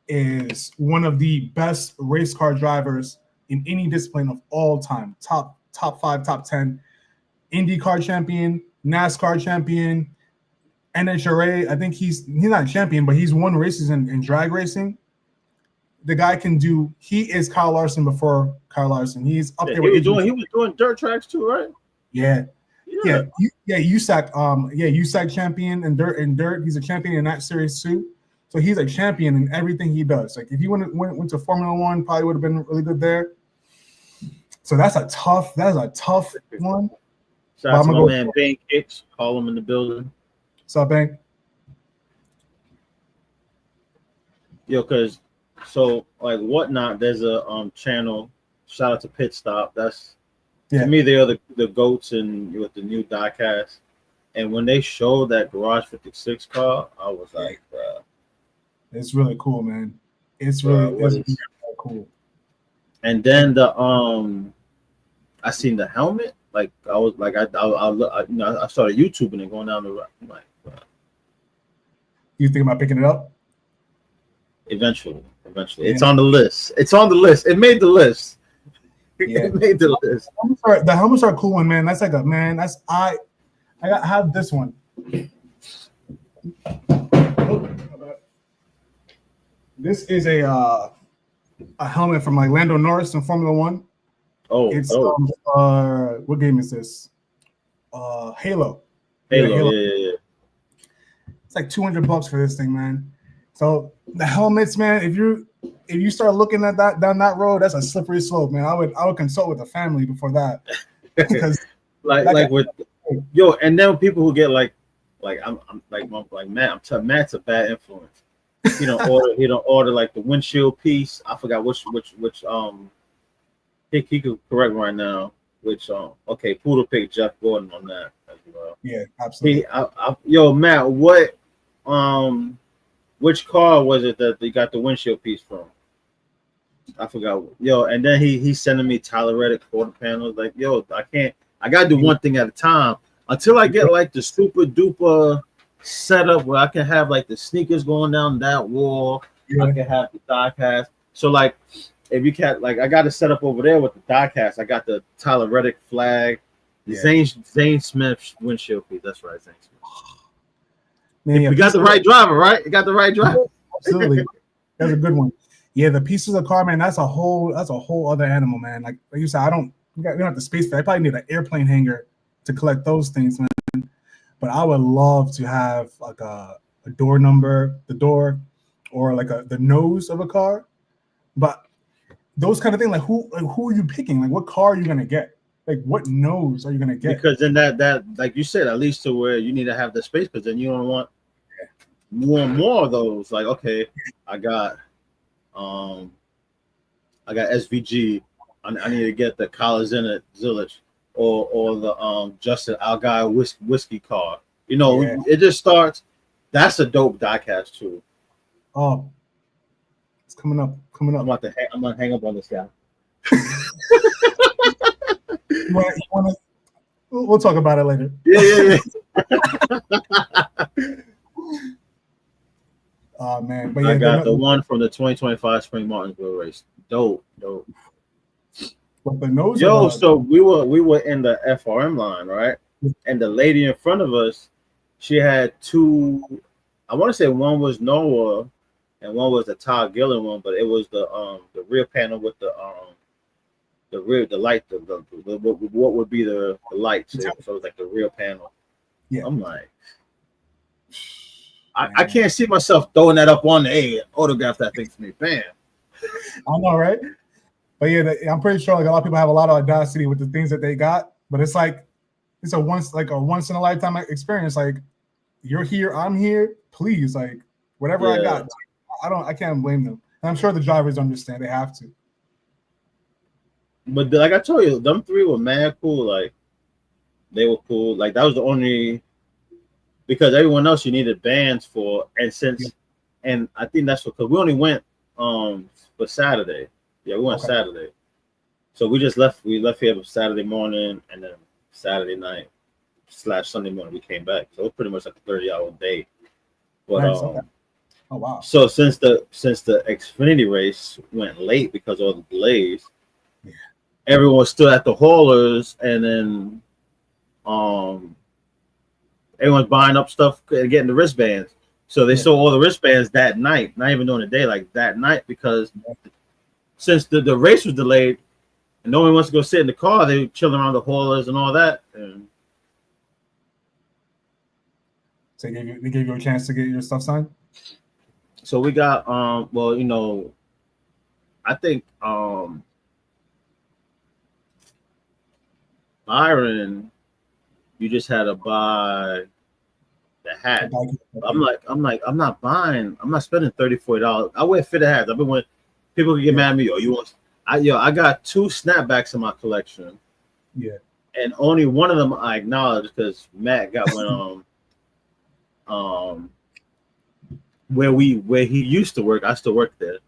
S2: is one of the best race car drivers in any discipline of all time. Top 5, top 10. IndyCar champion, NASCAR champion, NHRA. I think he's not a champion, but he's won races in drag racing. The guy can do. He is Kyle Larson before Kyle Larson. He's up there.
S1: He was doing dirt tracks too, right?
S2: Yeah. USAC. USAC champion in dirt. He's a champion in that series too. So he's a champion in everything he does. Like if he went to Formula One, probably would have been really good there. So that's a tough one.
S1: Shout out to my man Bang Kicks. Call him in the building.
S2: What's up, Bang?
S1: Yo, cause so like Whatnot, there's a channel. Shout out to Pit Stop. That's to me they are the goats and with the new diecast. And when they showed that Garage 56 car, I was like, bruh.
S2: It's really cool, man. It's really cool.
S1: And then the I seen the helmet. Like I was like I started YouTubing and going down the road. I'm like, bruh.
S2: You think about picking it up?
S1: Eventually. It's on the list. It made the list.
S2: Yeah.
S1: It made the list.
S2: The helmets are a cool one, man. That's like I have this one. This is a helmet from like Lando Norris in Formula One. What game is this? Halo.
S1: Yeah.
S2: It's like $200 for this thing, man. So the helmets, man. If you start looking at that down that road, that's a slippery slope, man. I would consult with the family before that, because
S1: and then people who get like I'm Matt. Matt's a bad influence. He don't order like the windshield piece. I forgot which he could correct right now. Poodle picked Jeff Gordon on that as well.
S2: Yeah, absolutely.
S1: Matt, which car was it that they got the windshield piece from? I forgot. And then he's sending me Tyler Reddick quarter panels. Like, I gotta do one thing at a time until I get like the super duper setup where I can have like the sneakers going down that wall. Yeah. I can have the diecast. So like, if you can't, like, I got to set up over there with the diecast. I got the Tyler Reddick flag, Zane Smith windshield piece. That's right, Zane Smith. Man, you got the right driver, right? You got the right driver.
S2: Absolutely, that's a good one. Yeah, the pieces of the car, man. That's a whole other animal, man. Like you said, we don't have the space for that. I probably need an airplane hangar to collect those things, man. But I would love to have like a door number, the door, or like the nose of a car. But those kind of things, like who are you picking? Like what car are you gonna get? Like what nose are you gonna get?
S1: Because then that like you said, at least to where you need to have the space, because then you don't want more of those. Like, okay, I got SVG. I need to get the Collins in it Zilich or the Justin Algai whiskey car. It just starts. That's a dope diecast too.
S2: Oh, it's coming up.
S1: I'm gonna hang up on this guy.
S2: We'll talk about it later.
S1: Yeah.
S2: Oh man, but
S1: I got the one from the 2025 Spring Martinsville race. Dope.
S2: But the nose.
S1: So we were in the FRM line, right? And the lady in front of us, she had two. I want to say one was Noah, and one was the Todd Gillen one, but it was the rear panel with the light, what would be the lights. So it was like the rear panel.
S2: Yeah.
S1: I'm like, I can't see myself throwing that up on the autograph that thing for me. Bam.
S2: I know, right? But yeah, I'm pretty sure like a lot of people have a lot of audacity with the things that they got, but it's a once in a lifetime experience. Like, you're here, I'm here. Please, like, whatever I got, I can't blame them. And I'm sure the drivers understand. They have to.
S1: But like I told you, them three were mad cool. Like, they were cool. Like, that was the only, because everyone else you needed bands for, and I think that's because we only went for Saturday. Yeah, we went Saturday. So we just left. We left here Saturday morning and then Saturday night. / Sunday morning we came back. So it was pretty much like a 30-hour day. But
S2: Nice. Okay. Oh wow.
S1: so since the Xfinity race went late because of all the delays,
S2: Yeah.
S1: everyone was still at the haulers, and then everyone's buying up stuff and getting the wristbands. So they sold all the wristbands that night, not even during the day, like that night, because since the race was delayed and no one wants to go sit in the car, they were chilling around the haulers and all that. And
S2: So they gave you a chance to get your stuff signed?
S1: so we got well, I think Byron, you just had to buy the hat. I'm not spending $30-$40. I wear fitted hats. I've been when people can get mad at me. I got 2 snapbacks in my collection.
S2: Yeah.
S1: And only one of them I acknowledge because Matt got one where he used to work. I still work there.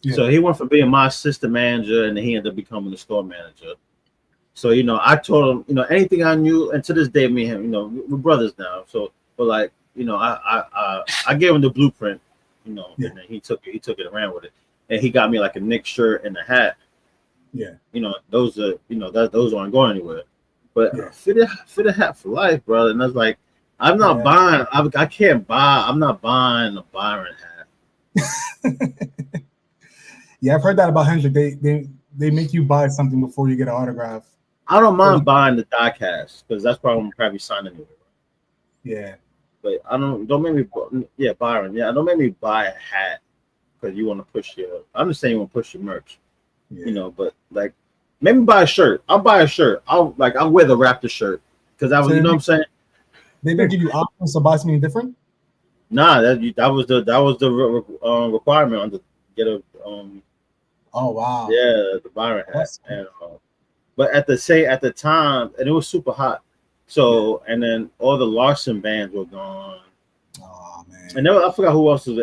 S1: Yeah. So he went from being my assistant manager and then he ended up becoming the store manager. So, I told him, anything I knew, and to this day, me and him, we're brothers now. So, but like, I gave him the blueprint, and then he took it and ran with it. And he got me like a Nick shirt and a hat.
S2: Yeah.
S1: Those are, those aren't going anywhere. But fitted hat for life, brother. And I was like, I'm not buying, I can't buy, I'm not buying a Byron hat.
S2: Yeah, I've heard that about Hendrick. They make you buy something before you get an autograph.
S1: I don't mind buying the diecast because that's probably signed anyway.
S2: Yeah.
S1: But don't make me, Byron. Yeah, don't make me buy a hat because you want to push I understand you want to push your merch, but like, maybe buy a shirt. I'll buy a shirt. I'll wear the Raptor shirt because I was, what I'm saying?
S2: They didn't give you options to buy something different?
S1: Nah, that was the requirement on the get a
S2: Oh wow.
S1: Yeah, the Byron hat. And, but at the time, and it was super hot. So and then all the Larson bands were gone.
S2: Oh man.
S1: And then I forgot who else was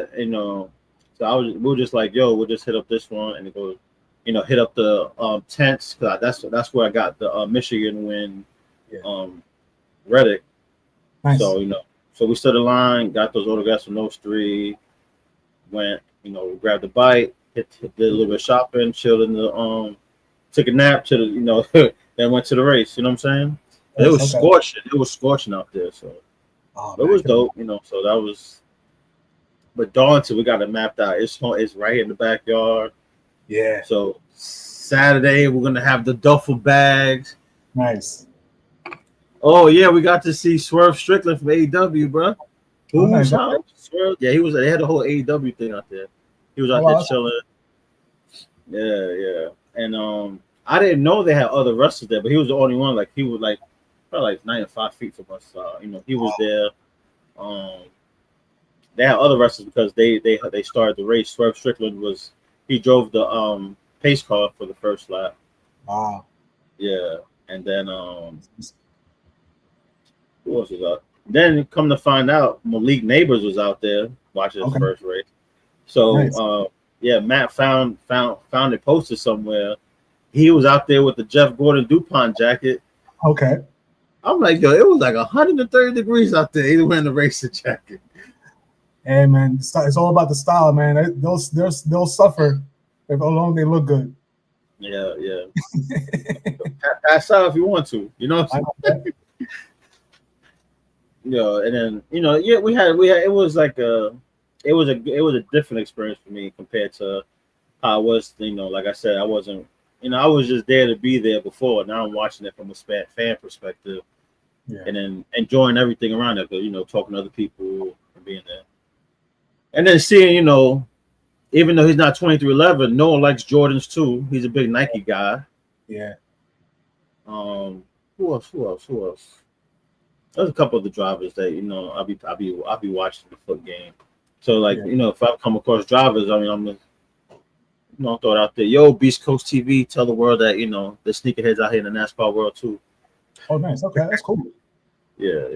S1: So we were just like, yo, we'll just hit up this one and it goes, hit up the tents. Cause that's where I got the Michigan win Reddick. Nice. So so we stood in line, got those autographs from those 3, went, grabbed a bite, did a little bit of shopping, chilled in the took a nap to the then went to the race. You know what I'm saying? It was scorching. It was scorching out there. So it was dope. So that was. But Darlington, we got it mapped out. It's right in the backyard.
S2: Yeah.
S1: So Saturday we're gonna have the duffel bags.
S2: Nice.
S1: Oh yeah, we got to see Swerve Strickland from AEW, bro.
S2: Nice.
S1: Swerve? Yeah, he was. They had the whole AEW thing out there. He was out there chilling. Yeah. And I didn't know they had other wrestlers there, but he was the only one. Like he was probably 9 or 5 feet from us. He was there. They had other wrestlers because they started the race. Swerve Strickland he drove the pace car for the first lap.
S2: Wow.
S1: Yeah, and then who else was out? Then come to find out, Malik Neighbors was out there watching his first race. So nice. Matt found it posted somewhere. He was out there with the Jeff Gordon DuPont jacket.
S2: Okay.
S1: I'm like, yo, it was like 130 degrees out there. He was wearing the racing jacket.
S2: Hey man, it's all about the style, man. They'll suffer if alone they look good.
S1: Yeah. Pass out if you want to, and then we had it was like it was a different experience for me compared to how I was. Like I said, I wasn't. I was just there to be there before. Now I'm watching it from a fan perspective, and then enjoying everything around it. Because talking to other people and being there. And then seeing, even though he's not 2311, Noah likes Jordans too. He's a big Nike guy.
S2: Yeah.
S1: Who else? There's a couple of the drivers that I'll be watching the foot game. So like if I come across drivers, I'm gonna throw it out there. Yo, Beast Coast TV, tell the world that the sneakerheads out here in the NASCAR world too.
S2: Oh, nice. Okay, that's cool.
S1: Yeah.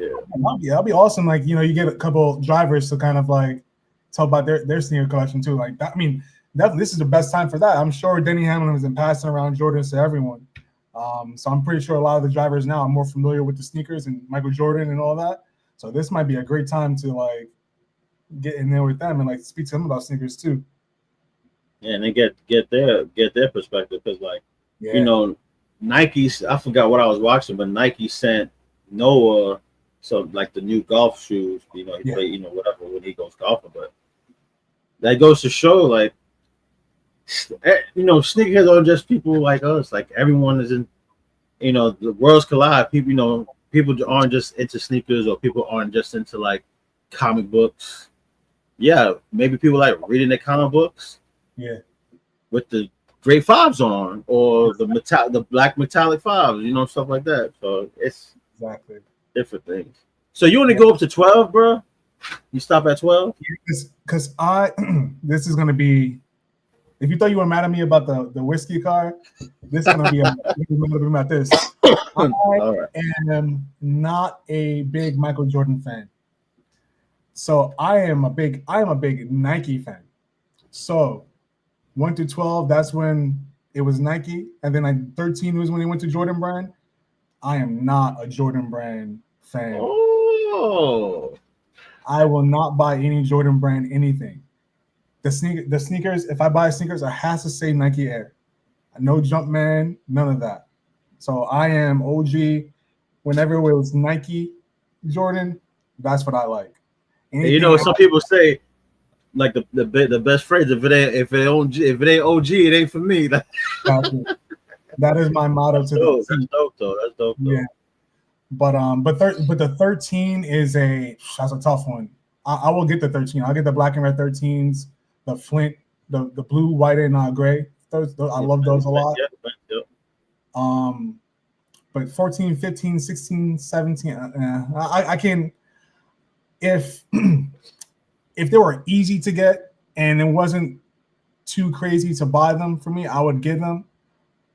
S2: That'll be awesome. Like you get a couple drivers to kind of like talk about their sneaker collection too. Like that, definitely this is the best time for that. I'm sure Denny Hamlin has been passing around Jordans to everyone. So I'm pretty sure a lot of the drivers now are more familiar with the sneakers and Michael Jordan and all that. So this might be a great time to like get in there with them and like speak to them about sneakers too.
S1: Yeah, and they get their perspective because like you
S2: Yeah,
S1: know, Nike's. I forgot what I was watching, but Nike sent Noah some like the new golf shoes. You know, he
S2: yeah,
S1: play whatever when he goes golfing, but that goes to show like sneakerheads aren't just people like us. Like everyone is in. The worlds collide. People, people aren't just into sneakers, or people aren't just into like comic books. Yeah, maybe people like reading the comic books
S2: yeah,
S1: with the great fives on, or the black metallic fives, stuff like that. So it's
S2: exactly.
S1: different things. So you only
S2: Yeah,
S1: go up to 12, bro? You stop at 12?
S2: because I this is gonna be. If you thought you were mad at me about the whiskey card, this is gonna be about this. I
S1: All right.
S2: am not a big Michael Jordan fan. So I am a big Nike fan. So 1 to 12, that's when it was Nike, and then 13 was when he went to Jordan Brand. I am not a Jordan Brand fan.
S1: Oh,
S2: I will not buy any Jordan Brand anything. The sneakers, if I buy sneakers, it has to say Nike Air. No Jumpman, none of that. So I am OG. Whenever it was Nike Jordan, that's what I like. Anything
S1: some people say like the best phrase, if it ain't OG, it ain't for me.
S2: after, that is my motto
S1: That's
S2: to the
S1: dope. That's
S2: T.
S1: dope though. That's dope
S2: Yeah,
S1: though.
S2: but the 13 is that's a tough one. I will get the 13. I'll get the black and red 13s, the Flint, the blue, white, and gray. Those I love those a lot.
S1: Yeah.
S2: Um, but 14, 15, 16, 17, I can if if they were easy to get and it wasn't too crazy to buy them for me, I would get them.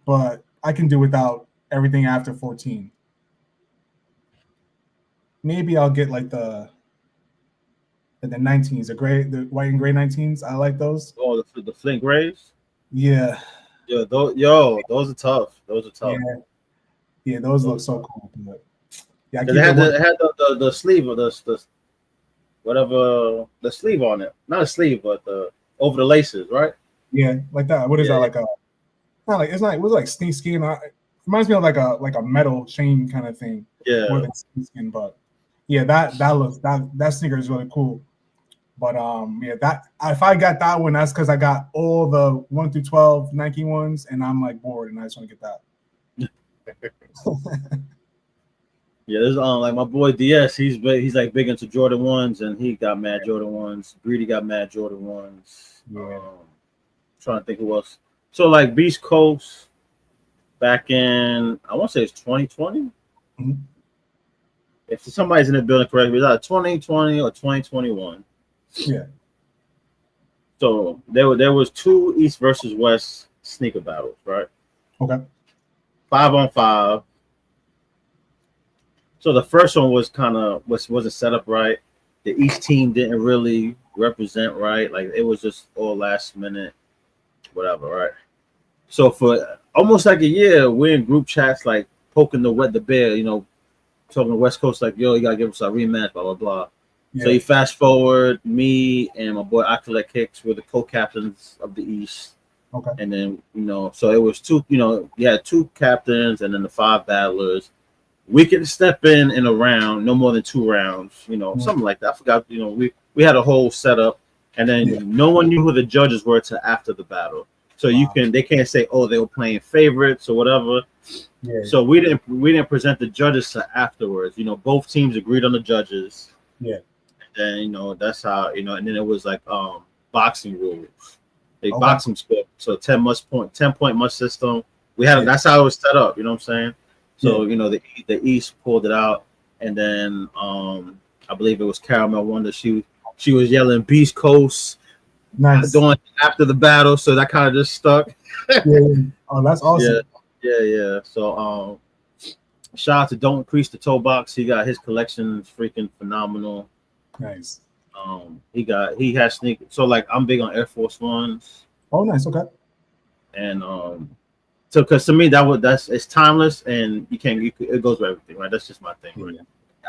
S2: But I can do without everything after 14. Maybe I'll get like the 19s, the white and gray 19s. I like those.
S1: Oh, the Flint Grays.
S2: Yeah,
S1: Those are tough. Those are
S2: yeah,
S1: tough.
S2: yeah. Those look
S1: Those
S2: so
S1: are tough.
S2: cool. But yeah, I
S1: Cause it
S2: keep it
S1: had
S2: one.
S1: the sleeve of the whatever the sleeve on it. Not a sleeve, but the over the laces, right?
S2: Yeah, like that. What is that
S1: Yeah,
S2: like a? Not like it's not. It was like snake skin. It reminds me of like a metal chain kind of thing more
S1: yeah.
S2: than snake skin. But yeah, that sneaker is really cool. But yeah, that if I got that one, that's because I got all the 1 through 12 Nike ones, and I'm like bored, and I just want to get that.
S1: Yeah, there's like my boy DS. He's like big into Jordan ones, and he got mad Jordan ones. Greedy got mad Jordan ones.
S2: Yeah.
S1: Trying to think who else. So like Beast Coast back in I want to say it's 2020.
S2: Mhm.
S1: If somebody's in the building, correct me. It's either 2020 or 2021.
S2: Yeah.
S1: So there was two East versus West sneaker battles, right?
S2: Okay.
S1: 5-on-5. So the first one was kind of wasn't set up right. The East team didn't really represent right. Like it was just all last minute, whatever, right? So for almost like a year, we're in group chats like poking the bear, talking to West Coast like, yo, you gotta give us a rematch, blah blah blah. So
S2: Yeah.
S1: you fast forward, me and my boy Akilek Hicks were the co-captains of the East.
S2: Okay.
S1: And then, so it was two, you had two captains and then the 5 battlers. We could step in a round, no more than 2 rounds, something like that. I forgot, we had a whole setup, and then no one knew who the judges were till after the battle. So they can't say, oh, they were playing favorites or whatever.
S2: Yeah.
S1: So we didn't present the judges till afterwards. Both teams agreed on the judges.
S2: Yeah.
S1: And that's how, and then it was like boxing rules.
S2: Okay.
S1: Boxing sport. So 10 point must system. That's how it was set up, you know what I'm saying? So, the East pulled it out, and then I believe it was Caramel Wonder. She was yelling Beast Coast going after the battle, so that kind of just stuck.
S2: Yeah. Oh, that's awesome.
S1: Yeah. So shout out to Don't Increase the Toe Box. He got his collection freaking phenomenal.
S2: Nice.
S1: He has sneakers. So like I'm big on Air Force Ones.
S2: Oh, nice. Okay.
S1: And So, because to me that's it's timeless, and it goes with everything, right? That's just my thing. Right?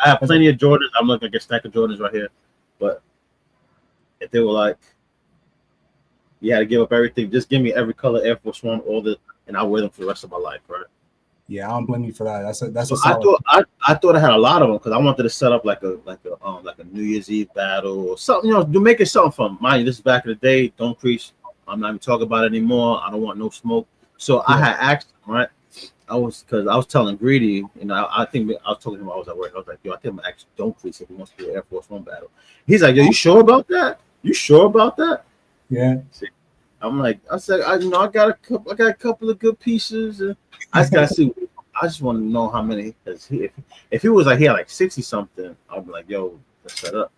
S1: I have plenty of Jordans. I'm looking at a stack of Jordans right here, but if they were like, you had to give up everything, just give me every color Air Force One, and I wear them for the rest of my life, right?
S2: Yeah, I don't blame you for that. That's
S1: So
S2: a solid.
S1: I thought I had a lot of them because I wanted to set up like a New Year's Eve battle or something, do make it something fun. Mind you, this is back in the day. Don't crease. I'm not even talking about it anymore. I don't want no smoke. So I had asked him, right? I was telling Greedy, I think I was talking to him while I was at work. I was like, yo, I think I'm actually Don't Crease if he wants to do an Air Force One battle. He's like, yo, you sure about that? You sure about that?
S2: Yeah.
S1: I'm like, I said, I got a couple of good pieces. And I just gotta see. I just want to know how many. Because if he was like he had like 60 something, I'd be like, yo, let's set up.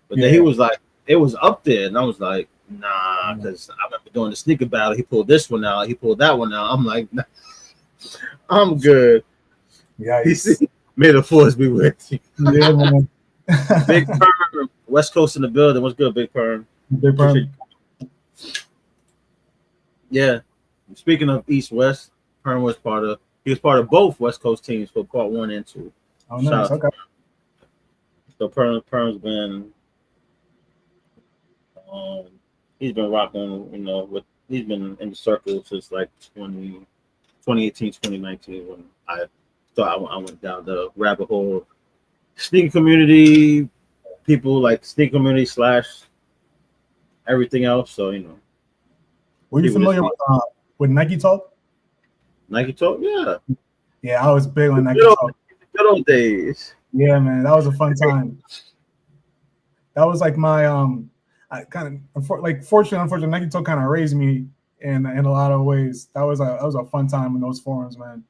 S1: But then he was like, it was up there, and I was like, nah, because I remember doing the sneaker battle. He pulled this one out. He pulled that one out. I'm like, nah, I'm good.
S2: Yeah.
S1: May the force be with you.
S2: Yeah, man.
S1: Big Perm, West Coast in the building. What's good, Big Perm?
S2: Big Perm.
S1: Yeah. Speaking of East West, Perm was he was part of both West Coast teams for part 1 and 2.
S2: Oh, nice. Okay.
S1: So Perm's been he's been rocking, he's been in the circle since like 2018, 2019 when I thought I went down the rabbit hole of sneaker community, people like sneaker community / everything else. So,
S2: Were you familiar with Nike Talk?
S1: Nike Talk? Yeah.
S2: Yeah, I was big on Nike Talk.
S1: Good old days.
S2: Yeah, man, that was a fun time. That was like my I kind of unfortunately Nike Talk kind of raised me in a lot of ways. That was a fun time in those forums, man.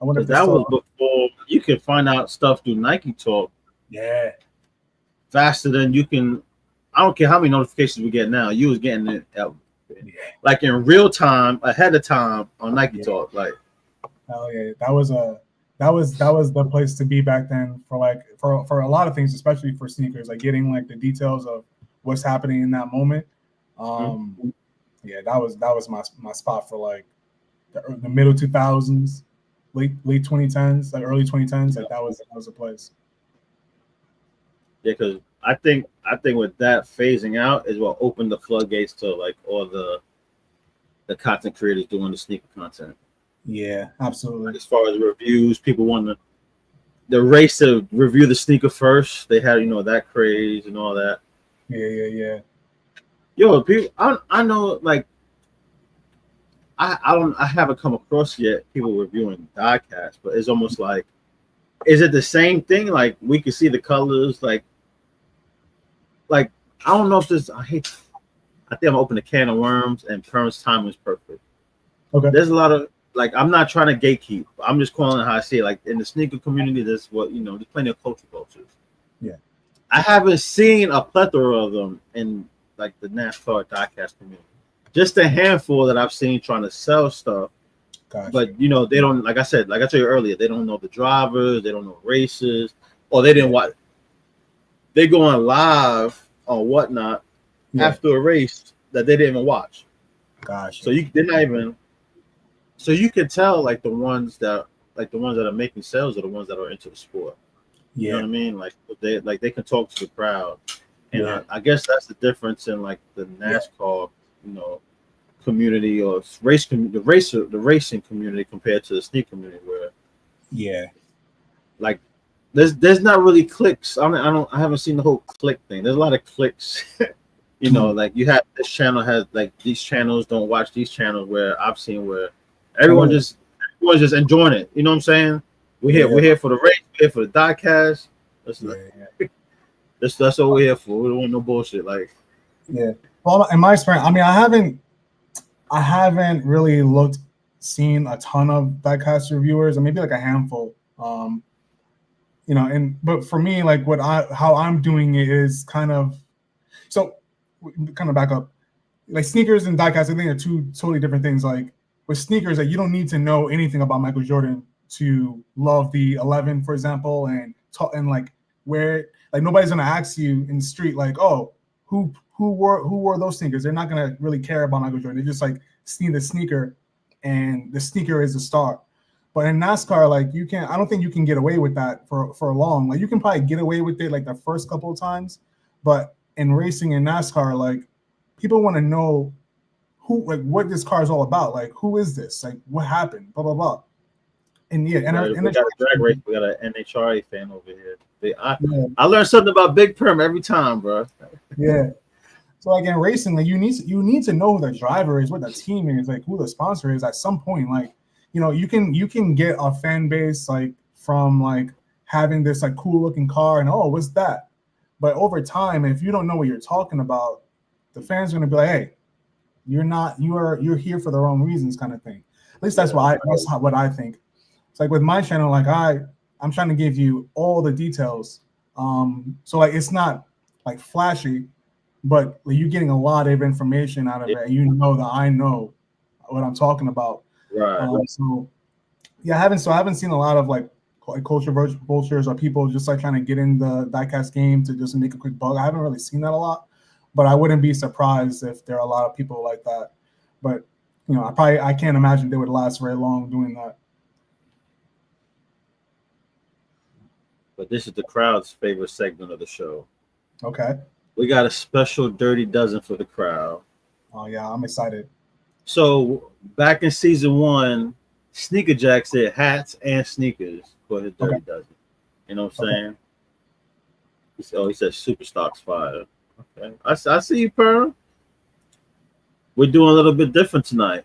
S2: I wonder if
S1: that was before you could find out stuff through Nike Talk.
S2: Yeah.
S1: Faster than you can. I don't care how many notifications we get now. You was getting it like in real time, ahead of time on Nike Talk. Like,
S2: hell yeah, that was the place to be back then for a lot of things, especially for sneakers, like getting like the details of what's happening in that moment. Yeah, that was my spot for like the middle 2000s, late 2010s, like early 2010s. Like that was a place.
S1: Yeah, because I think with that phasing out is what opened the floodgates to like all the content creators doing the sneaker content.
S2: Yeah, absolutely.
S1: As far as reviews, people want the race to review the sneaker first. They had that craze and all that.
S2: Yeah.
S1: Yo, people, I know, like, I haven't come across yet people reviewing diecast, but it's almost like, is it the same thing? Like, we can see the colors, like I don't know if this. I think I'm opening a can of worms, and Perm's time was perfect.
S2: Okay.
S1: There's a lot of I'm not trying to gatekeep. I'm just calling it how I see it. Like in the sneaker community, there's there's plenty of cultures.
S2: Yeah.
S1: I haven't seen a plethora of them in like the NASCAR diecast community. Just a handful that I've seen trying to sell stuff.
S2: Gotcha.
S1: But they don't, like I told you earlier, they don't know the drivers, they don't know races, or they didn't watch. They go on live on whatnot after a race that they didn't even watch.
S2: Gosh.
S1: So they're not even. So you can tell like the ones that are making sales are the ones that are into the sport.
S2: Yeah.
S1: You know what I mean? Like they can talk to the crowd, and I guess that's the difference in like the NASCAR, community or the racing community compared to the sneaker community, where like there's not really clicks. I haven't seen the whole click thing. There's a lot of clicks. Like you have this channel has like these channels don't watch these channels, where I've seen where everyone's just enjoying it. You know what I'm saying? We're here for the race, we're here for the diecast. That's what we're here for. We don't want no bullshit. Like,
S2: yeah. Well, in my experience, I mean, I haven't really seen a ton of diecast reviewers, or maybe like a handful. But for me, like how I'm doing it is kind of back up. Like sneakers and diecast, I think are two totally different things. Like with sneakers, like you don't need to know anything about Michael Jordan to love the 11, for example, and like where like nobody's gonna ask you in the street like, oh, who wore those sneakers. They're not gonna really care about Michael Jordan. They just like see the sneaker and the sneaker is the star. But in NASCAR, like I don't think you can get away with that for long. Like you can probably get away with it like the first couple of times, but in racing in NASCAR, like people want to know what this car is all about. Like who is this? Like what happened? Blah blah blah. And yeah,
S1: we got a drag race. We got an NHRA fan over here. I learned something about Big Perm every time, bro.
S2: Yeah. So like in racing, like you need to know who the driver is, what the team is, like who the sponsor is at some point. Like, you can get a fan base like from like having this like cool looking car and what's that? But over time, if you don't know what you're talking about, the fans are gonna be like, hey, you're here for the wrong reasons, kind of thing. At least that's what I think. It's like with my channel, like I'm trying to give you all the details. So like it's not like flashy, but like, you're getting a lot of information out of it. You know that I know what I'm talking about.
S1: Right.
S2: So I haven't seen a lot of like culture vultures or people just like trying to get in the diecast game to just make a quick buck. I haven't really seen that a lot, but I wouldn't be surprised if there are a lot of people like that. But I can't imagine they would last very long doing that.
S1: But this is the crowd's favorite segment of the show.
S2: Okay.
S1: We got a special Dirty Dozen for the crowd.
S2: Oh yeah, I'm excited.
S1: So back in season 1, Sneaker Jack said hats and sneakers for his Dirty Dozen. You know what I'm saying? He said Super Stocks fire. Okay. I see you, Pearl. We're doing a little bit different tonight.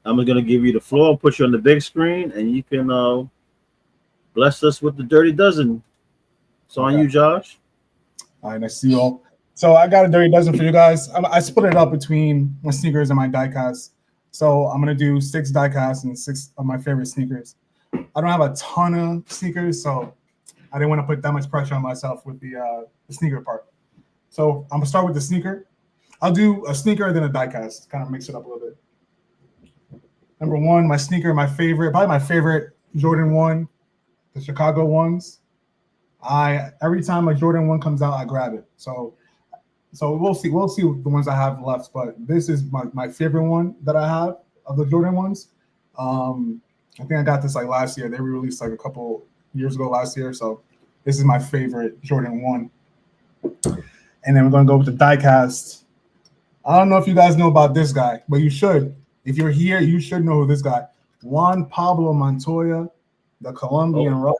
S1: I'm going to give you the floor, put you on the big screen, and you can bless us with the Dirty Dozen. It's on you, Josh.
S2: All right, nice to see you all. So I got a Dirty Dozen for you guys. I split it up between my sneakers and my diecast. So I'm going to do 6 diecasts and 6 of my favorite sneakers. I don't have a ton of sneakers, so I didn't want to put that much pressure on myself with the sneaker part. So I'm going to start with the sneaker. I'll do a sneaker and then a diecast, kind of mix it up a little bit. Number 1, my sneaker, probably my favorite Jordan 1, the Chicago ones. Every time a Jordan 1 comes out, I grab it. So we'll see the ones I have left, but this is my favorite one that I have of the Jordan ones. I think I got this like last year. They re-released like a couple years ago last year. So this is my favorite Jordan 1. And then we're going to go with the diecast. I don't know if you guys know about this guy, but you should. If you're here, you should know who this guy. Juan Pablo Montoya, the Colombian rookie.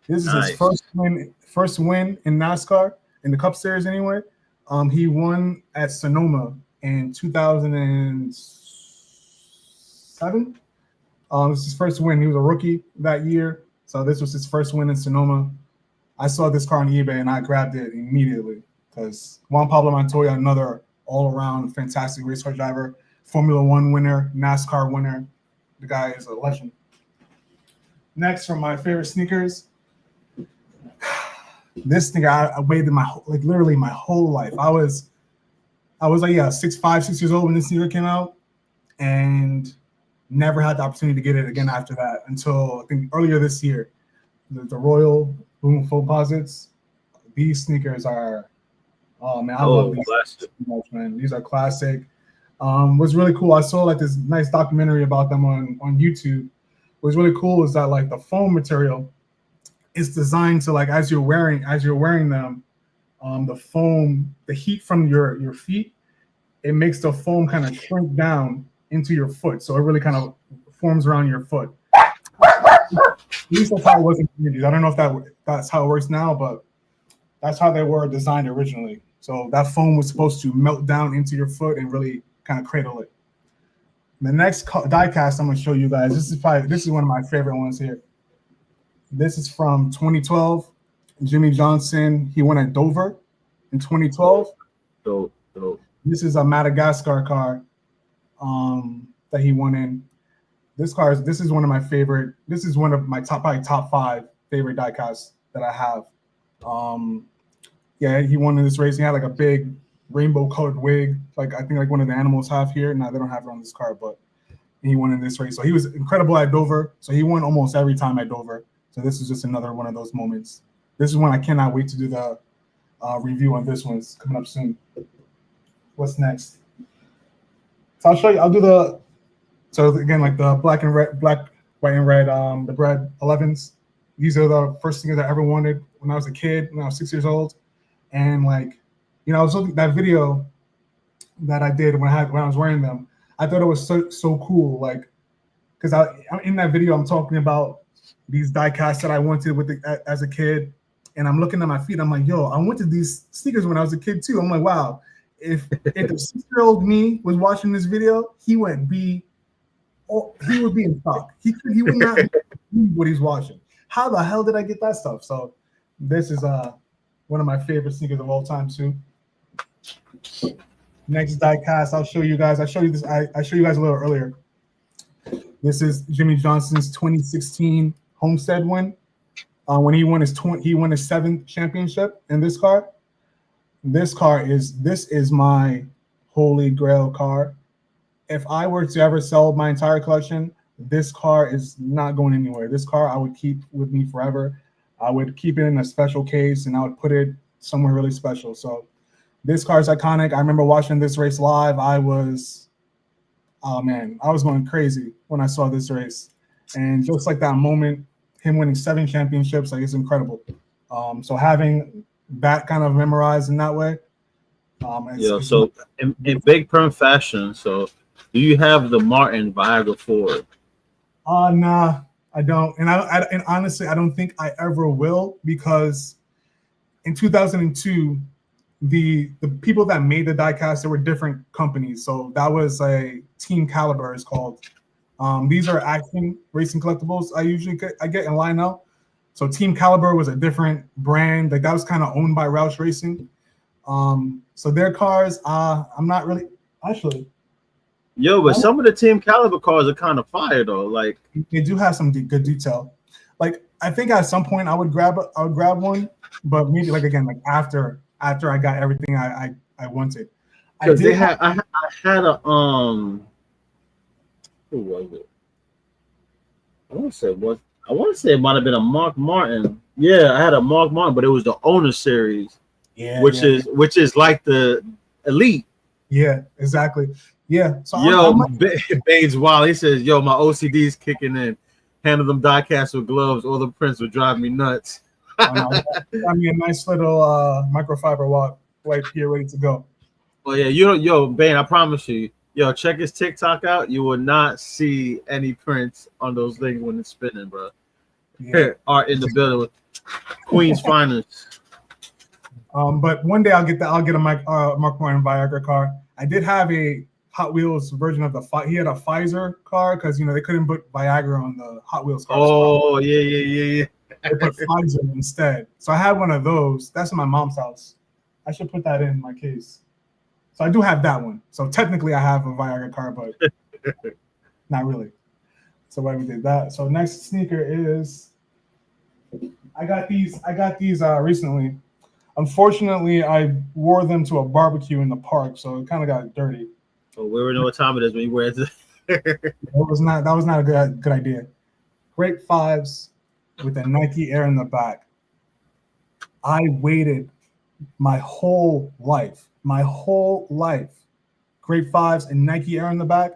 S2: This is his first win in NASCAR, in the Cup Series anyway. He won at Sonoma in 2007. This is his first win. He was a rookie that year, so this was his first win in Sonoma. I saw this car on eBay and I grabbed it immediately because Juan Pablo Montoya, another all-around fantastic race car driver, Formula One winner, NASCAR winner. The guy is a legend. Next, from my favorite sneakers, this sneaker I waited literally my whole life. I was like 6 years old when this sneaker came out, and never had the opportunity to get it again after that until I think earlier this year. The Royal Boom Foamposites. These sneakers are, I love these so much, man. These are classic. What's really cool, I saw like this nice documentary about them on YouTube. What's really cool is that like the foam material is designed to like as you're wearing them, the foam, the heat from your feet, it makes the foam kind of shrink down into your foot, so it really kind of forms around your foot. At least that's how it was in the 80s. I don't know if that's how it works now, but that's how they were designed originally. So that foam was supposed to melt down into your foot and really kind of cradle it. The next diecast I'm going to show you guys, this is one of my favorite ones here. This is from 2012. Jimmy Johnson, he won at Dover in 2012.
S1: Dope.
S2: This is a Madagascar car that he won in. This is one of my favorite. This is one of my top 5 favorite diecasts that I have. He won in this race. He had like a big rainbow colored wig, like I think like one of the animals have here. Now they don't have it on this car, but he won in this race. So he was incredible at Dover. So he won almost every time at Dover. So this is just another one of those moments. This is one I cannot wait to do the review on. This one's coming up soon. What's next? So I'll show you. I'll do the So again, like the black, white, and red, the bread 11s. These are the first things I ever wanted when I was a kid, when I was 6 years old. And like, I was looking at that video that I did when I was wearing them. I thought it was so cool, like, because I'm in that video. I'm talking about these die casts that I wanted as a kid, and I'm looking at my feet. I'm like, yo, I wanted these sneakers when I was a kid too. I'm like, wow, if the 6-year-old me was watching this video, he would be in shock. He would not believe what he's watching. How the hell did I get that stuff? So this is one of my favorite sneakers of all time too. Next die cast, I'll show you guys. I showed you this. I showed you guys a little earlier. This is Jimmy Johnson's 2016 Homestead win. When he won his 7th championship in this car. This is my holy grail car. If I were to ever sell my entire collection, this car is not going anywhere. This car I would keep with me forever. I would keep it in a special case and I would put it somewhere really special. So this car is iconic. I remember watching this race live. I was going crazy when I saw this race. And just like that moment, him winning 7 championships, like, it's incredible. So having that kind of memorized in that way.
S1: So in Big Perm fashion, so do you have the Martin Viagra Ford?
S2: Nah, I don't. And honestly, I don't think I ever will, because in 2002, the people that made the diecast, there were different companies. So that was a Team Caliber is called. These are action racing collectibles I get in line now. So Team Caliber was a different brand. Like, that was kind of owned by Roush Racing. So their cars, I'm not really actually.
S1: Yo, but some of the Team Caliber cars are kind of fire though. Like,
S2: they do have some good detail. Like, I think at some point I would grab one, but maybe like after I got everything I wanted.
S1: I had a who was it? I want to say it might have been a Mark Martin. Yeah, I had a Mark Martin, but it was the owner series.
S2: Yeah,
S1: which is like the Elite.
S2: Yeah, exactly. Yeah.
S1: So Bane's wild. He says, "Yo, my OCD's kicking in. Handle them diecast with gloves, or the prints would drive me nuts."
S2: I mean, a nice little microfiber wipe here, ready to go.
S1: Oh yeah, yo, Bane, I promise you. Yo, check his TikTok out. You will not see any prints on those things when it's spinning, bro. Yeah. Art in the building with Queen's finest.
S2: But one day I'll get a Mark Martin Viagra car. I did have a Hot Wheels version of he had a Pfizer car, because they couldn't put Viagra on the Hot Wheels car.
S1: Oh yeah.
S2: They put Pfizer instead. So I had one of those. That's in my mom's house. I should put that in my case. So I do have that one. So technically I have a Viagra car, but not really. So why we did that. So next sneaker is I got these recently. Unfortunately, I wore them to a barbecue in the park, so it kind of got dirty.
S1: Oh, we already know what time it is when you wear it.
S2: That was not a good idea. Great 5s with a Nike Air in the back. I waited my whole life. Great 5s and Nike Air in the back.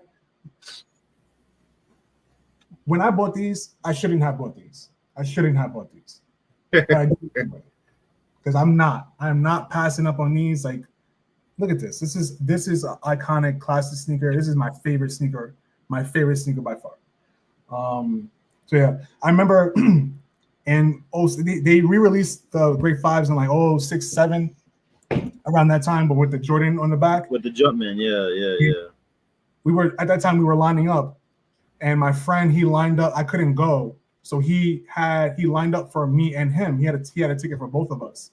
S2: When I bought these, I shouldn't have bought these. But I did anyway. Because I'm not passing up on these. Like, look at this. This is an iconic classic sneaker. This is my favorite sneaker by far. So yeah, I remember and they re-released the Great 5s in like 06, 07 around that time, but with the Jordan on the back.
S1: With the Jumpman, yeah.
S2: We were at that time we were lining up, and my friend, he lined up. I couldn't go. So he lined up for me and him. He had a ticket for both of us,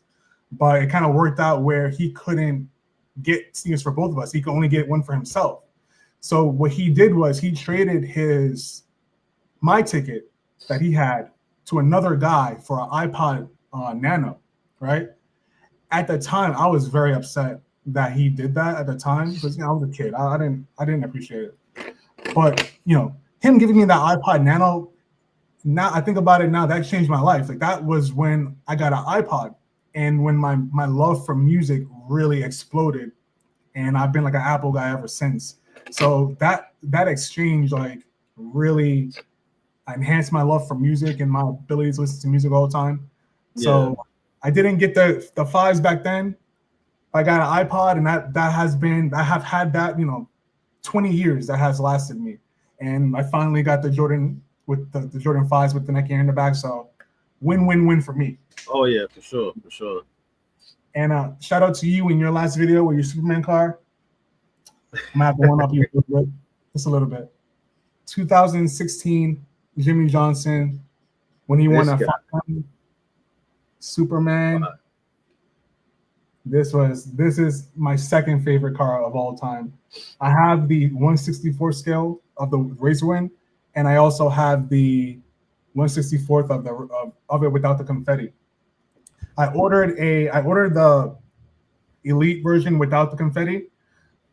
S2: but it kind of worked out where he couldn't get sneakers for both of us. He could only get one for himself. So what he did was he traded my ticket that he had to another guy for an iPod Nano, right? At the time, I was very upset that he did that at the time, because I was a kid. I didn't appreciate it. But him giving me that iPod Nano. Now I think about it now, that changed my life. Like, that was when I got an iPod, and when my love for music really exploded, and I've been like an Apple guy ever since. So that exchange like really enhanced my love for music and my ability to listen to music all the time. So I didn't get the fives back then. I got an iPod, and that has been, I have had that, 20 years that has lasted me. And I finally got the Jordan with the Jordan 5s with the Nike Air in the back. So win for me.
S1: Oh yeah, for sure.
S2: And shout out to you in your last video with your Superman car. I'm gonna have to one up you just a little bit. 2016 Jimmy Johnson when he won a Superman. Wow. This is my second favorite car of all time. I have the 1/64 scale of the Razorwind, and I also have the 1/64th of it without the confetti. I ordered the Elite version without the confetti,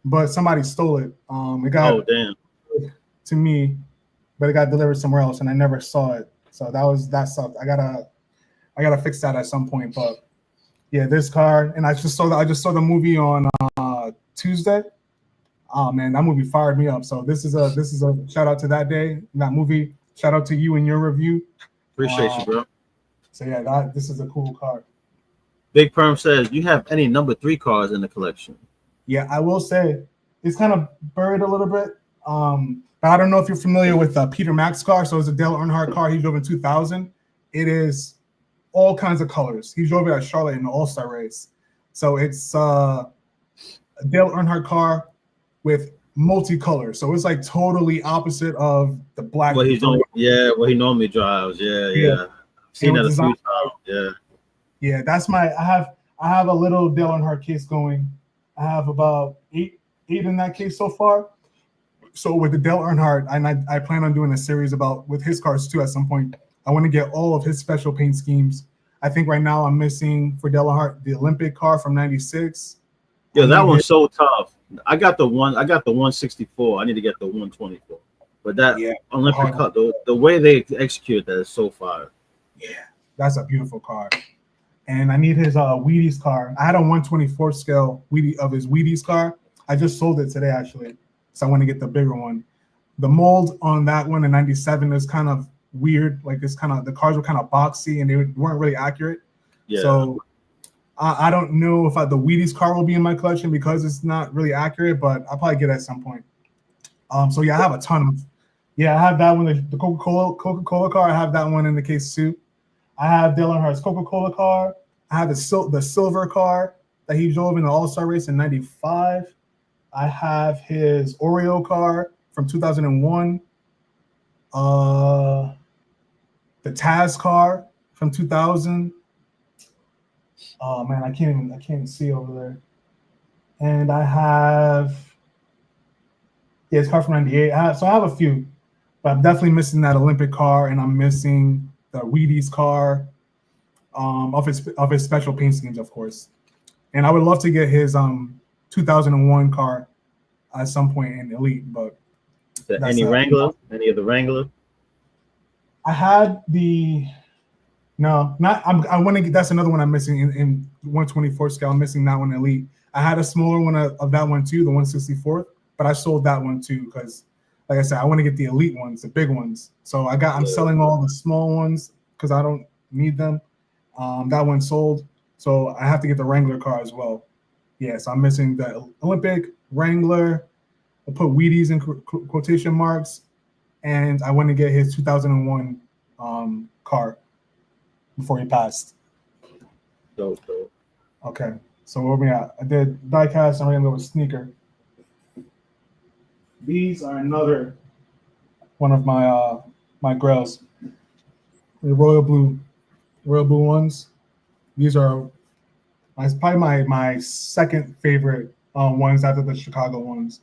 S2: but somebody stole it. It got to me, but it got delivered somewhere else, and I never saw it. So that sucked. I gotta fix that at some point. But yeah, this car, and I just saw the movie on Tuesday. Oh man, that movie fired me up. So this is a shout out to that day, that movie. Shout out to you and your review.
S1: Appreciate you, bro.
S2: So yeah, this is a cool car.
S1: Big Perm says, "You have any number 3 cars in the collection?"
S2: Yeah, I will say it's kind of buried a little bit. But I don't know if you're familiar with Peter Mac's car. So it's a Dale Earnhardt car. He drove in 2000. It is all kinds of colors. He drove it at Charlotte in the All-Star race. So it's a Dale Earnhardt car with multicolor. So it's like totally opposite of the black.
S1: What he normally drives. Yeah. I've seen that a few times.
S2: Yeah, that's I have a little Dale Earnhardt case going. I have about eight in that case so far. So with the Dale Earnhardt, and I plan on doing a series with his cars too at some point. I want to get all of his special paint schemes. I think right now I'm missing for Dale Earnhardt the Olympic car from '96.
S1: Yeah, that one's so tough. I got the 164. I need to get the 124. But that Olympic car, the way they execute that is so fire.
S2: Yeah, that's a beautiful car. And I need his Wheaties car. I had a 124 scale of his Wheaties car. I just sold it today actually, so I want to get the bigger one. The mold on that one in '97 is kind of weird. Like the cars were kind of boxy and they weren't really accurate. Yeah. So I don't know if the Wheaties car will be in my collection because it's not really accurate, but I'll probably get it at some point. So yeah, I have a ton of. Yeah, I have that one. The Coca-Cola car. I have that one in the case too. I have Dale Earnhardt's Coca-Cola car. I have the silver car that he drove in the All-Star race in '95. I have his Oreo car from 2001. The Taz car from 2000. Oh man, I can't even see over there. And I have his car from '98. So I have a few, but I'm definitely missing that Olympic car, and I'm missing the Wheaties car, of his special paint schemes, of course. And I would love to get his 2001 car at some point in Elite, but
S1: any Wrangler? Any of the Wrangler?
S2: I had the I want to get, that's another one I'm missing in 124 scale. I'm missing that one Elite. I had a smaller one of that one too, the 164th, but I sold that one too because, like I said, I want to get the Elite ones, the big ones. So I'm selling all the small ones because I don't need them. That one sold, so I have to get the Wrangler car as well. Yeah, so I'm missing the Olympic, Wrangler. I put Wheaties in quotation marks, and I want to get his 2001 car before he passed.
S1: Dope.
S2: Okay, so where we at? I did diecast, and we're gonna go with sneaker. These are another one of my my grails. The royal blue ones. These are probably my second favorite ones after the Chicago ones.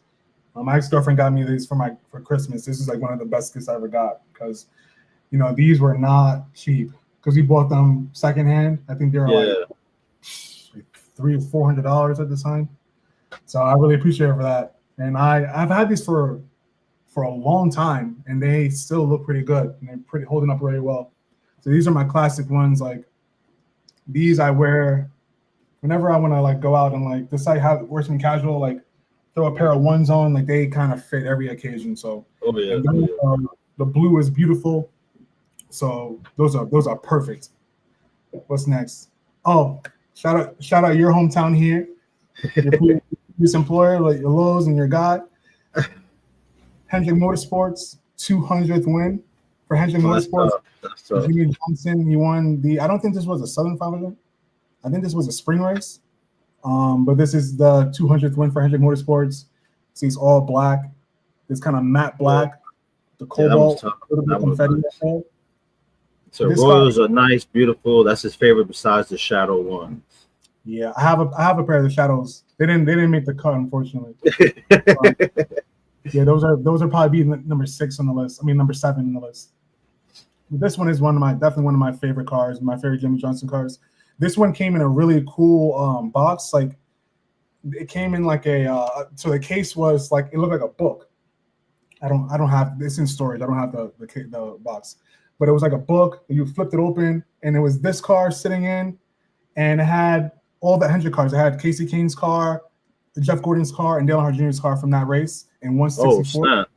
S2: My ex-girlfriend got me these for Christmas. This is like one of the best gifts I ever got because, these were not cheap because we bought them secondhand. I think they were like $300 or $400 at the time. So I really appreciate it for that. And I've had these for a long time, and they still look pretty good, and they're holding up really well. So these are my classic ones. Like these I wear whenever I want to like go out and like decide how wear some casual like throw a pair of ones on, like they kind of fit every occasion. So,
S1: Oh yeah,
S2: and
S1: oh,
S2: then,
S1: yeah.
S2: the blue is beautiful. So those are perfect. What's next? Oh, shout out your hometown here, your previous employer, like your Lowe's and your guy, Hendrick Motorsports, 200th win for Hendrick
S1: Oh, that's
S2: Motorsports.
S1: tough. That's tough.
S2: Jimmy Johnson, he won the. I don't think this was a Southern 500. I think this was a spring race. But this is the 200th win for Hendrick Motorsports. See, it's all black. It's kind of matte black, the
S1: Yeah, that was
S2: cobalt,
S1: tough.
S2: a little bit
S1: That
S2: of
S1: was
S2: confetti.
S1: nice. So
S2: This car,
S1: Royals are nice, beautiful. That's his favorite besides the Shadow one.
S2: yeah, I have a pair of the Shadows. They didn't make the cut, unfortunately. Yeah, those are probably be number 6 on the list. I mean, number 7 on the list. This one is definitely one of my favorite cars, my favorite Jimmy Johnson cars. This one came in a really cool box. Like it came in like so the case was like it looked like a book. I don't have this in storage. I don't have the box, but it was like a book. You flipped it open, and it was this car sitting in, and it had all the Hendrick cars. It had Casey Kane's car, Jeff Gordon's car, and Dale Earnhardt Jr.'s car from that race in
S1: Oh
S2: 164.
S1: snap!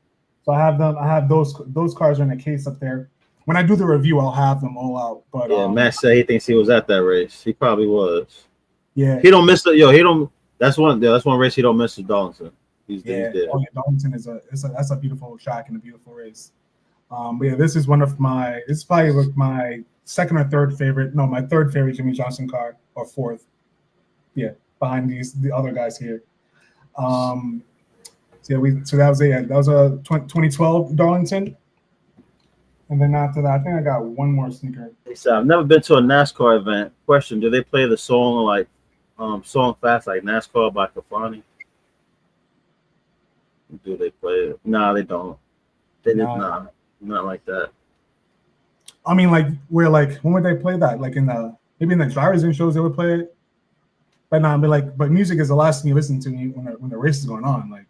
S2: So I have them. I have those cars are in a case up there. When I do the review, I'll have them all out. But
S1: Yeah, Matt said he thinks he was at that race. He probably was.
S2: yeah,
S1: He don't miss it. Yo, he don't. That's one race he don't miss is Darlington. He's
S2: yeah.
S1: there.
S2: Oh yeah, Darlington that's a beautiful track and a beautiful race. But yeah, this is probably like my second or third favorite. No, my third favorite Jimmy Johnson car or fourth. Yeah, behind the other guys here. So that was a 2012 Darlington. And then after that, I think I got one more sneaker.
S1: He said, "I've never been to a NASCAR event. Question: do they play the song like song fast like NASCAR by Kafani? Do they play it? Nah, they don't. They did not like that.
S2: I mean, like when would they play that? Like maybe in the drivers in shows they would play it. But but music is the last thing you listen to when the race is going on. Like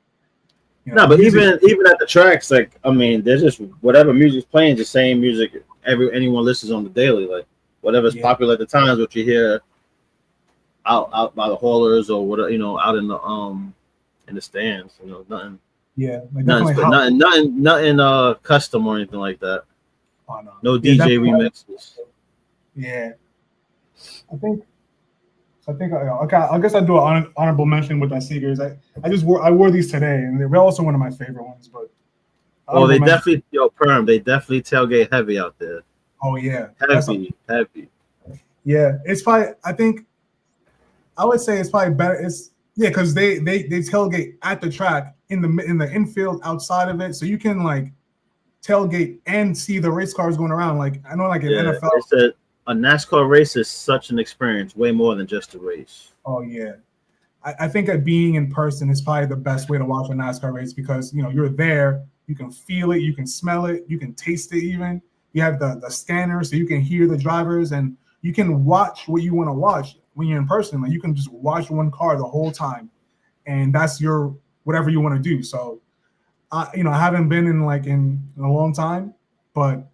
S1: No, but
S2: music,
S1: even at the tracks, like I mean, there's just whatever music's playing, the same music anyone listens on the daily, like whatever's popular at the times, what you hear out by the haulers or whatever, out in the stands, nothing.
S2: Yeah, like
S1: nothing custom or anything like that.
S2: Oh, no.
S1: No DJ remixes.
S2: Yeah, I think. Okay, I guess I do an honorable mention with my sneakers. I wore these today, and they're also one of my favorite ones. But
S1: they definitely they definitely tailgate heavy out there.
S2: Oh yeah,
S1: heavy.
S2: Yeah, it's probably. I would say it's probably better. Because they tailgate at the track in the infield outside of it, so you can like tailgate and see the race cars going around. Like I know, like in NFL.
S1: It's a NASCAR race is such an experience, way more than just a race.
S2: Oh yeah, I think that being in person is probably the best way to watch a NASCAR race because you're there, you can feel it, you can smell it, you can taste it. Even you have the scanner, so you can hear the drivers and you can watch what you want to watch when you're in person. Like you can just watch one car the whole time, and that's your whatever you want to do. So, I haven't been in a long time, but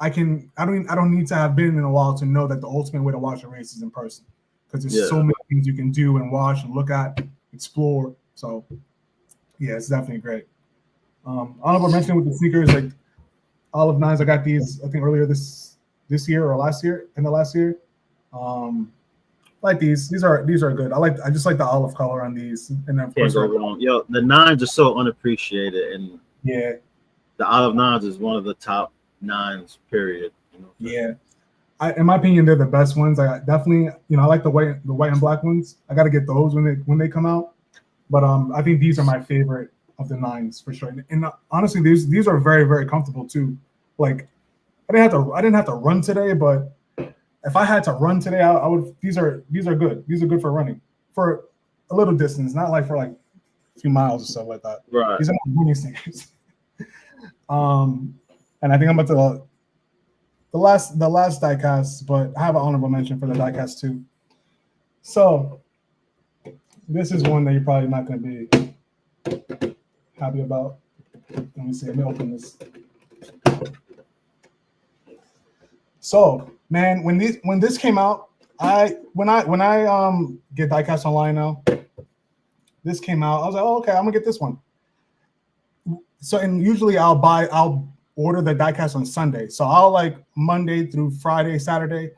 S2: I don't need to have been in a while to know that the ultimate way to watch a race is in person because there's so many things you can do and watch and look at, explore. So yeah, it's definitely great. Honorable mention with the sneakers, like Olive Nines. I got these I think earlier this year or last year, in the last year. Like these. These are good. I just like the olive color on these. And then of course,
S1: can't go wrong. Yo, the nines are so unappreciated, and
S2: yeah,
S1: the Olive Nines is one of the top nines, period.
S2: Yeah, in my opinion, they're the best ones. I definitely, I like the white and black ones. I got to get those when they come out. But I think these are my favorite of the nines for sure. And honestly, these are very, very comfortable too. Like I didn't have to run today, but if I had to run today, I would. These are good. These are good for running for a little distance, not like for like a few miles or stuff like that.
S1: Right.
S2: These are not running sneakers. And I think I'm about to the last diecast, but I have an honorable mention for the diecast too. So this is one that you're probably not going to be happy about. Let me see. Let me open this. So man, when this came out, when I get diecast online now, This came out. I was like, oh, okay, I'm gonna get this one. So, and usually I'll order the diecast on Sunday. So I'll like Monday through Friday, Saturday,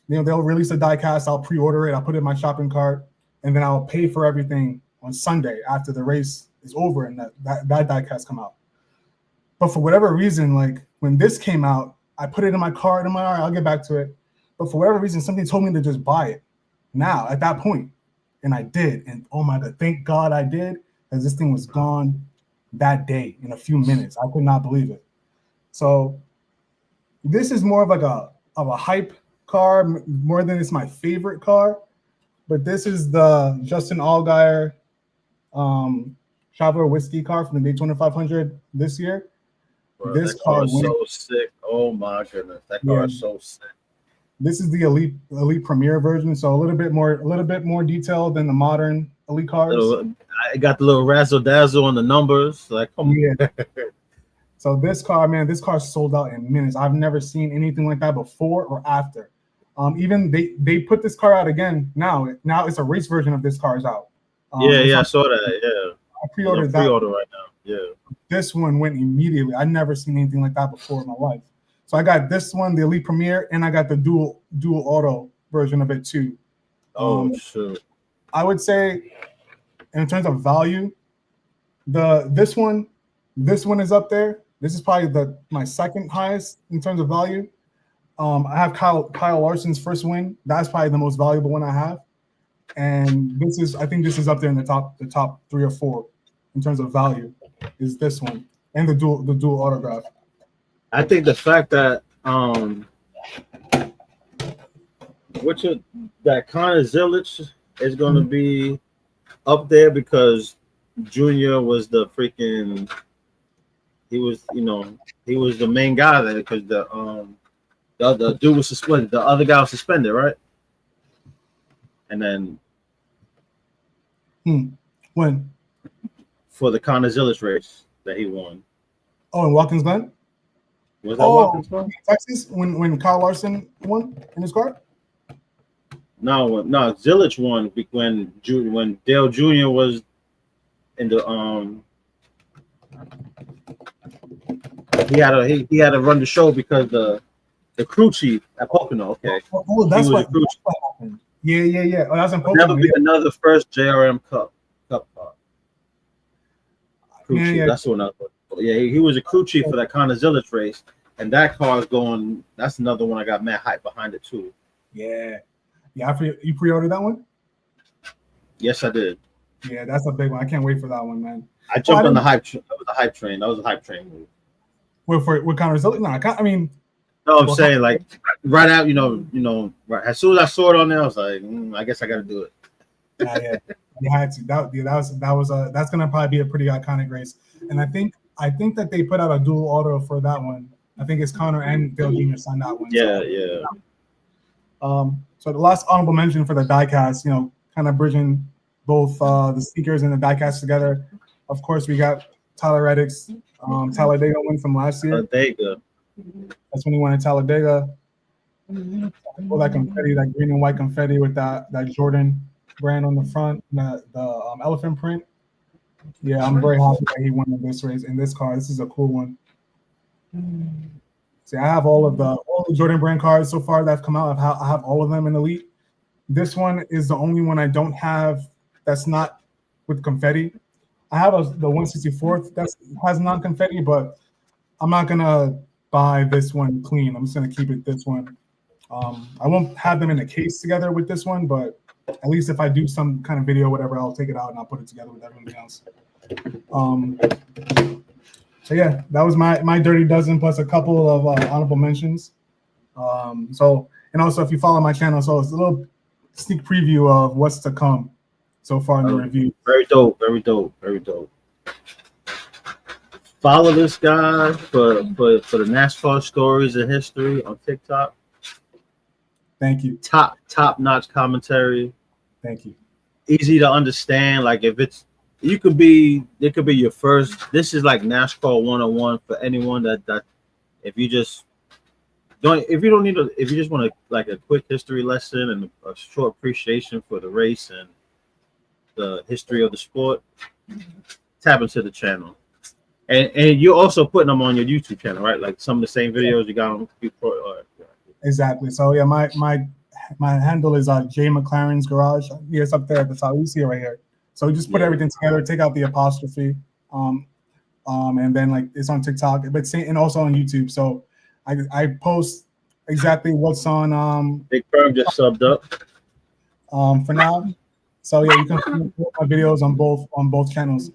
S2: they'll release a diecast. I'll pre-order it. I'll put it in my shopping cart, and then I'll pay for everything on Sunday after the race is over and that diecast come out. But for whatever reason, like when this came out, I put it in my cart. I'm like, all right, I'll get back to it. But for whatever reason, something told me to just buy it now at that point, and I did. And oh my god, thank God I did, because this thing was gone that day in a few minutes. I could not believe it. So this is more of like a hype car more than it's my favorite car. But this is the Justin Allgaier Traveler Whiskey car from the Daytona 500 this year.
S1: Bro,
S2: this
S1: that car is
S2: went,
S1: so sick. Oh my goodness, that car is so sick.
S2: This is the Elite Premier version, so a little bit more detailed than the modern Elite cars.
S1: I got the little razzle dazzle on the numbers. Like, come on.
S2: So this car, man, this car sold out in minutes. I've never seen anything like that before or after. Even they put this car out again now. Now it's a race version of this car is out.
S1: I saw that. Yeah,
S2: I pre-ordered that.
S1: Pre-order right now. Yeah,
S2: this one went immediately. I'd never seen anything like that before in my life. So I got this one, the Elite Premier, and I got the dual auto version of it too.
S1: Shoot.
S2: I would say, in terms of value, this one is up there. This is probably my second highest in terms of value. I have Kyle Larson's first win. That's probably the most valuable one I have. And I think this is up there in the top 3 or 4 in terms of value. Is this one and the dual autograph.
S1: I think the fact that that Connor Zilisch is going to be up there because Junior was the freaking he was the main guy there because the dude was suspended. The other guy was suspended, right? And then
S2: when
S1: for the Connor Zilisch race that he won.
S2: Oh, in Watkins Glen?
S1: Was that Watkins Glen?
S2: Texas when Kyle Larson won in his car?
S1: No, Zilisch won when Dale Jr. was in the he had to run the show because the crew chief at Pocono. Okay.
S2: Oh, that's what happened. Yeah. Oh, that's in Pocono.
S1: Never be another first JRM Cup car. Crew chief. That's what I thought. Yeah, he was a crew chief for that Connor Zilisch race, and that car is going. That's another one I got mad hype behind it too.
S2: Yeah. You pre-ordered that one?
S1: Yes, I did.
S2: Yeah, that's a big one. I can't wait for that one, man.
S1: I jumped on the hype. That was a hype train. That was a hype train move.
S2: With Connor Zilisch?
S1: No, I'm saying like right out. Right as soon as I saw it on there, I was like, I guess I got to do it.
S2: Yeah, you had to. That's gonna probably be a pretty iconic race. And I think that they put out a dual auto for that one. I think it's Connor and Dale Jr. signed that one.
S1: Yeah.
S2: So the last honorable mention for the diecast, kind of bridging both the sneakers and the diecast together. Of course, we got Tyler Reddick's Talladega win from last year.
S1: Talladega.
S2: That's when he won at Talladega. All that confetti, that green and white confetti with that Jordan brand on the front, the elephant print. Yeah, I'm very happy that he won in this race in this car. This is a cool one. See, I have all the Jordan brand cars so far that have come out. I have all of them in Elite. This one is the only one I don't have that's not with confetti. I have the 164th that has non-confetti, but I'm not gonna buy this one clean. I'm just gonna keep it this one. I won't have them in a case together with this one, but at least if I do some kind of video, whatever, I'll take it out and I'll put it together with everything else. So yeah, that was my dirty dozen plus a couple of honorable mentions. And also if you follow my channel, so it's a little sneak preview of what's to come so far in the review.
S1: Very dope. Follow this guy for the NASCAR stories and history on TikTok.
S2: Thank you.
S1: Top notch commentary.
S2: Thank you.
S1: Easy to understand. Like it could be your first. This is like NASCAR 101 for anyone that if you just want like a quick history lesson and a short appreciation for the race and the history of the sport, tap into the channel. And you're also putting them on your YouTube channel, right? Like some of the same videos you got on
S2: Exactly. So yeah, my handle is J McLaren's Garage. Yeah, it's up there at the top. You see it right here. So we just put everything together, take out the apostrophe, and then like it's on TikTok, but and also on YouTube. So I post exactly what's on
S1: Big Firm just subbed up.
S2: for now. So yeah, you can find my videos on both channels.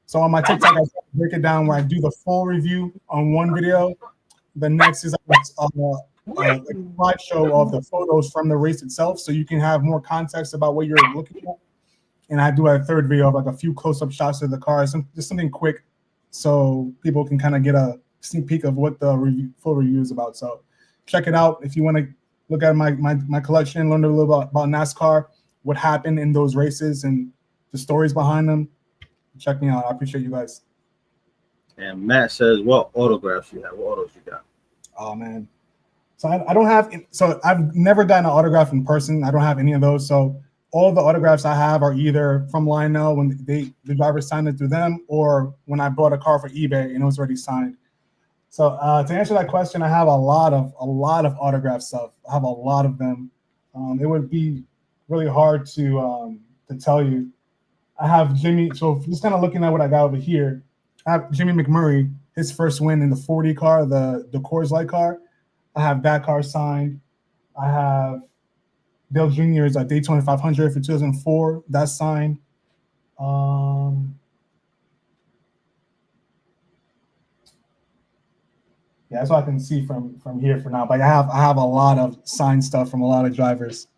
S2: So on my TikTok, I break it down where I do the full review on one video. The next is a slideshow of the photos from the race itself, so you can have more context about what you're looking at. And I do a third video of like a few close-up shots of the cars, just something quick, so people can kind of get a sneak peek of what the full review is about. So check it out if you want to look at my collection, learn a little about NASCAR, what happened in those races, and the stories behind them. Check me out. I appreciate you guys.
S1: And Matt says, "What autographs you have? What autos you got?"
S2: Oh man, so I don't have. So I've never gotten an autograph in person. I don't have any of those. So all the autographs I have are either from Lionel when the driver signed it through them, or when I bought a car for eBay and it was already signed. So to answer that question, I have a lot of autograph stuff. I have a lot of them. It would be really hard to tell you. I have Jimmy. So just kind of looking at what I got over here, I have Jimmy McMurray, his first win in the 40 car, the Coors Light car. I have that car signed. I have Dale Jr.'s Daytona 500 for 2004. That's signed. Yeah, that's what I can see from here for now. But I have a lot of signed stuff from a lot of drivers.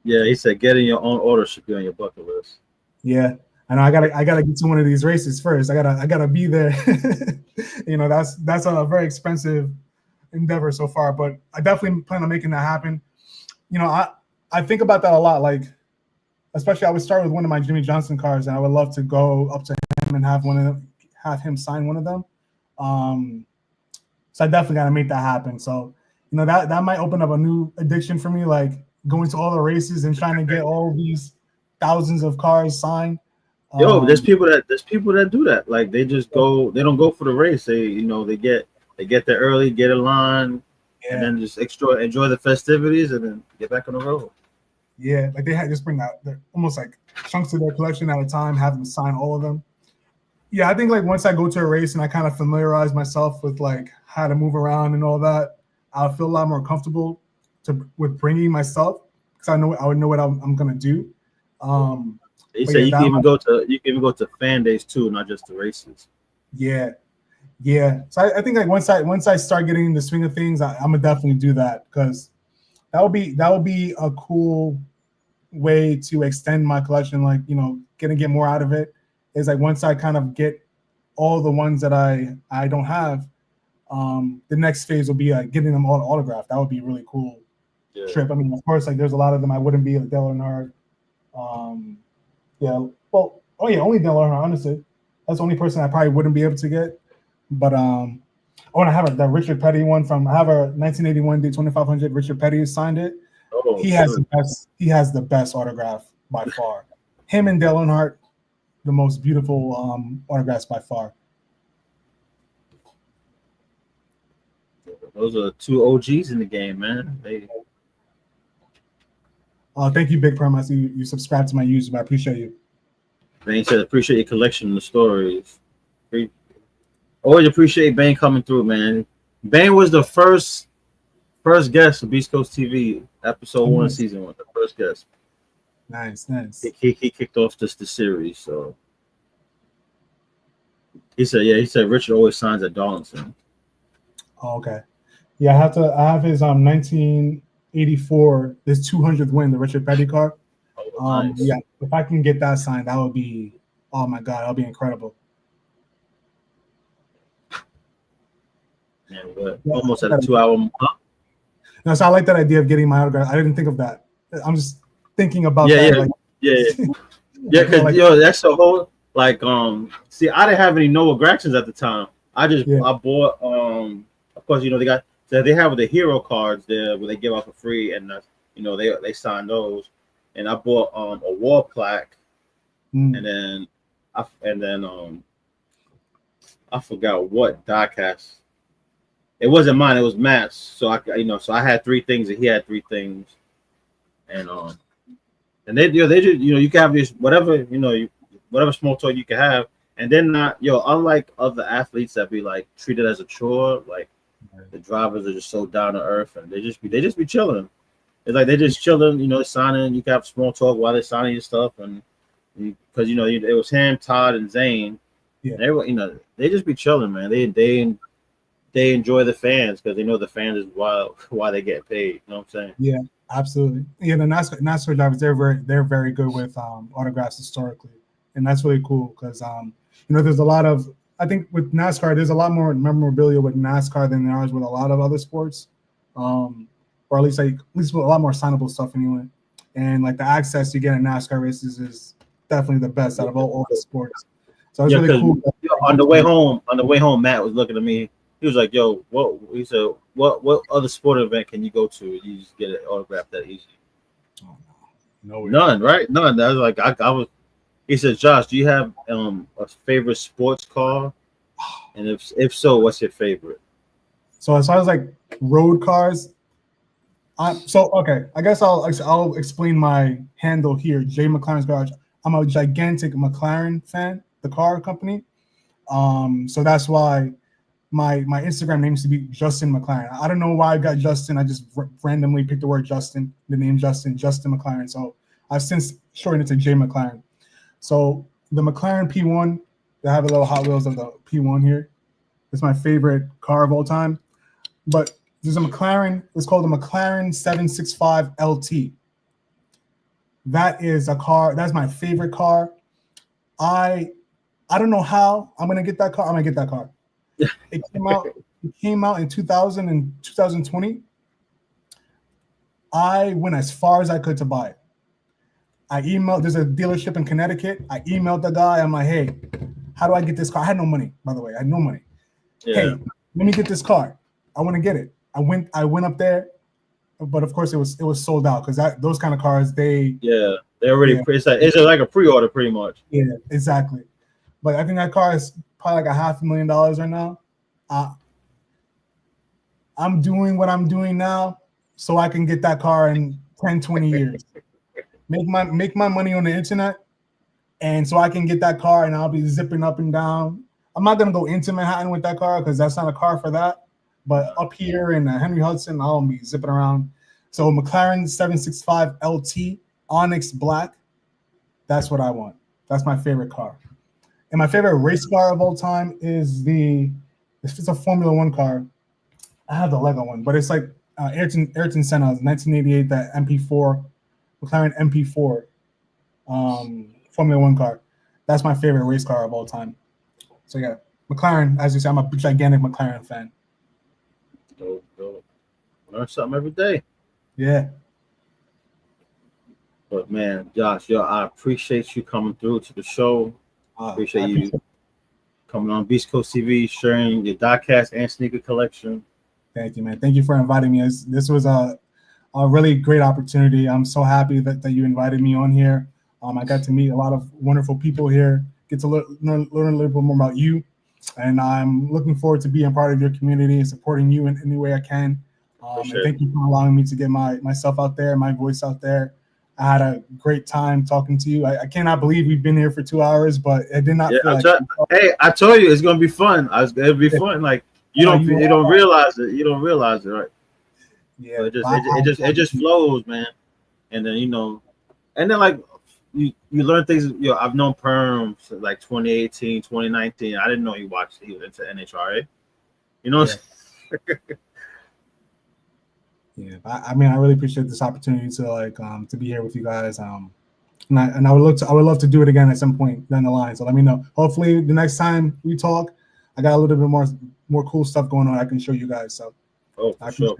S1: Yeah, he said getting your own auto should be on your bucket list.
S2: Yeah, I know. I gotta get to one of these races first. I gotta be there. You know, that's a very expensive endeavor so far, but I definitely plan on making that happen. You know, I think about that a lot. Like, especially I would start with one of my Jimmy Johnson cars, and I would love to go up to him and have him sign one of them. So I definitely gotta make that happen. So, you know, that might open up a new addiction for me, like going to all the races and trying to get all these thousands of cars signed.
S1: Yo, there's people that do that. Like they just go, they don't go for the race. They get there early, get in line, and then just enjoy the festivities and then get back on the road.
S2: Yeah, like they had just bring out almost like chunks of their collection at a time, have them sign all of them. Yeah, I think like once I go to a race and I kind of familiarize myself with like how to move around and all that, I'll feel a lot more comfortable with bringing my stuff because I would know what I'm gonna do.
S1: They say you can even go to fan days too, not just the races.
S2: Yeah. So I think like once I start getting in the swing of things, I'm gonna definitely do that because that would be a cool way to extend my collection. Like, you know, get more out of it is like once I kind of get all the ones that I don't have, the next phase will be like getting them all autographed. That would be a really cool trip. I mean, of course, like there's a lot of them I wouldn't be like Dale Earnhardt. Only Dale Earnhardt, honestly. That's the only person I probably wouldn't be able to get. But and I have the Richard Petty one I have a 1981 Daytona 500. Richard Petty signed it. Oh, he has the best autograph by far. Him and Dale Earnhardt, the most beautiful autographs by far.
S1: Those are two OGs in the game, man.
S2: Thank you, Big Perm. I see you subscribe to my YouTube. I appreciate you.
S1: Bane said, appreciate your collection of the stories. Always appreciate Bane coming through, man. Bane was the first guest of Beast Coast TV, episode 1, season 1. The first guest.
S2: Nice.
S1: He kicked off the series, so he said Richard always signs at Darlington.
S2: Oh, okay. Yeah, I have his 1984, this 200th win, the Richard Petty car. Oh, nice. Yeah, if I can get that signed, that would be, oh my God, that'll be incredible.
S1: Yeah, we're almost at a 2-hour mark.
S2: No, so I like that idea of getting my autograph. I didn't think of that. I'm just thinking about that.
S1: Because that's the whole see, I didn't have any Noah Graxons at the time. I bought of course, you know, they have the hero cards there where they give out for free, and they sign those. and I bought a wall plaque,
S2: Mm.
S1: and then I forgot what diecast. It wasn't mine. It was Matt's. So I had three things, and he had three things, and they just you can have this whatever whatever small toy you can have, and then not unlike other athletes that be like treated as a chore, like the drivers are just so down to earth, and they just be chilling. It's like they just chilling, signing. You can have small talk while they're signing your stuff, and because it was him, Todd, and Zane.
S2: Yeah.
S1: They were, they just be chilling, man. They enjoy the fans because they know the fans is why they get paid. You know what I'm saying?
S2: Yeah, absolutely. Yeah, the NASCAR drivers, they're very good with autographs historically, and that's really cool because there's a lot of, I think with NASCAR there's a lot more memorabilia with NASCAR than there is with a lot of other sports, or at least with a lot more signable stuff anyway. And like the access you get in NASCAR races is definitely the best out of all the sports. So it's really cool.
S1: On the way home, Matt was looking at me. He was like, "Yo, what?" He said, "What other sport event can you go to? You just get an autograph that easy?"
S2: Oh, no,
S1: none, right? None. That was like I was. He said, "Josh, do you have a favorite sports car? And if so, what's your favorite?"
S2: So as far as like road cars, okay. I guess I'll explain my handle here. Jay McLaren's Garage. I'm a gigantic McLaren fan, the car company. So that's why my Instagram name used to be Justin McLaren. I don't know why I got Justin. I just randomly picked the word Justin, the name Justin McLaren. So I've since shortened it to Jay McLaren. So the McLaren P1, they have a little Hot Wheels of the P1 here. It's my favorite car of all time. But there's a McLaren, it's called the McLaren 765 LT. That is a car, that's my favorite car. I don't know how I'm gonna get that car. I'm gonna get that car. It came out in 2000 and 2020. I went as far as I could to buy it. I emailed, there's a dealership in Connecticut. I emailed the guy. I'm like, hey, how do I get this car? I had no money, by the way. I had no money. Yeah. Hey, let me get this car. I want to get it. I went up there, but of course it was sold out because those kind of cars, they're
S1: already it's like a pre-order pretty much.
S2: Yeah, exactly. But I think that car is probably like $500,000 right now. I'm doing what I'm doing now so I can get that car in 10, 20 years. Make my money on the internet, and so I can get that car and I'll be zipping up and down. I'm not gonna go into Manhattan with that car because that's not a car for that. But up here in Henry Hudson, I'll be zipping around. So McLaren 765 LT Onyx Black, that's what I want. That's my favorite car. And my favorite race car of all time is it's a Formula One car. I have the Lego one, but it's like Ayrton Senna's 1988, that MP4, McLaren MP4 Formula One car. That's my favorite race car of all time. So yeah, McLaren, as you say, I'm a gigantic McLaren fan.
S1: Dope. Learn something every day.
S2: Yeah.
S1: But man, Josh, I appreciate you coming through to the show. Appreciate you coming on Beast Coast TV, sharing your diecast and sneaker collection.
S2: Thank you, man. Thank you for inviting me. This was a really great opportunity. I'm so happy that you invited me on here. I got to meet a lot of wonderful people here, get to learn a little bit more about you. And I'm looking forward to being part of your community and supporting you in any way I can. And thank you for allowing me to get myself out there, my voice out there. I had a great time talking to you. I cannot believe we've been here for 2 hours, but it did not feel
S1: hey, I told you it's gonna be fun. It'll be fun. Like you don't realize it. You don't realize it, right?
S2: Yeah.
S1: So it just flows, man. And then and then like you learn things. I've known Perm since like 2018, 2019. I didn't know he was into NHRA.
S2: Yeah, I mean, I really appreciate this opportunity to be here with you guys. And I would love to do it again at some point down the line. So let me know. Hopefully, the next time we talk, I got a little bit more cool stuff going on I can show you guys. So,
S1: for sure.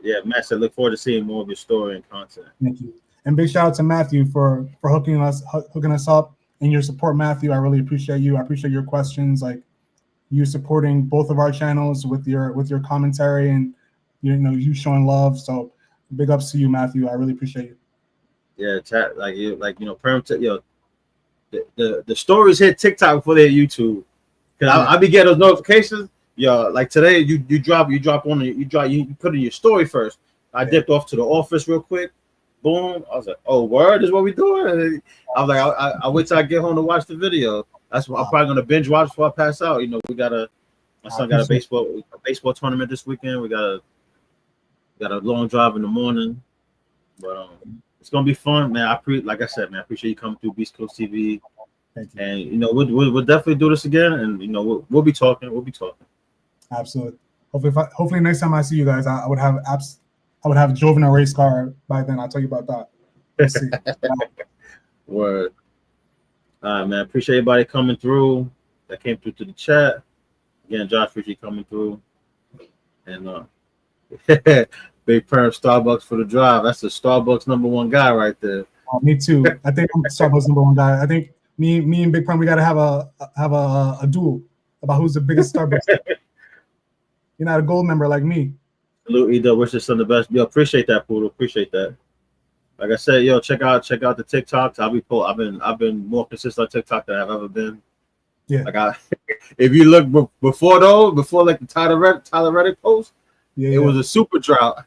S1: Yeah, Matt said, look forward to seeing more of your story and content.
S2: Thank you, and big shout out to Matthew for hooking us up and your support, Matthew. I really appreciate you. I appreciate your questions, like you supporting both of our channels with your commentary and you showing love. So big ups to you, Matthew. I really appreciate you.
S1: Yeah, chat Perm. The stories hit TikTok before they hit YouTube. Cause I be getting those notifications. Yo, like today, you drop on you put in your story first. I dipped off to the office real quick. Boom. I was like, oh, word is what we doing. And I was like, I wait till I get home to watch the video. That's what I'm probably gonna binge watch before I pass out. You know, my son got a baseball tournament this weekend. We got a long drive in the morning, but it's gonna be fun, man. Like I said, man, I appreciate you coming through Beast Coast TV.
S2: Thank you.
S1: And you know, we'll definitely do this again, and you know, we'll be talking.
S2: Absolutely. Hopefully next time I see you guys, I would have driven a race car by then. I'll tell you about that. Let's see.
S1: Word. All right, man. Appreciate everybody coming through. That came through to the chat. Again, Josh Ritchie coming through. And Big Perm Starbucks for the drive. That's the Starbucks #1 guy right there.
S2: Me too. I think I'm Starbucks #1 guy. I think me and Big Perm, we gotta have a duel about who's the biggest Starbucks. You're not a gold member like me.
S1: Salute Edo, wish your son the best. Yo, appreciate that, Poodle. Appreciate that. Like I said, yo, check out the TikToks. I've been more consistent on TikTok than I've ever been.
S2: Yeah.
S1: Like if you look before like the Tyler Reddick post, it was a super drought.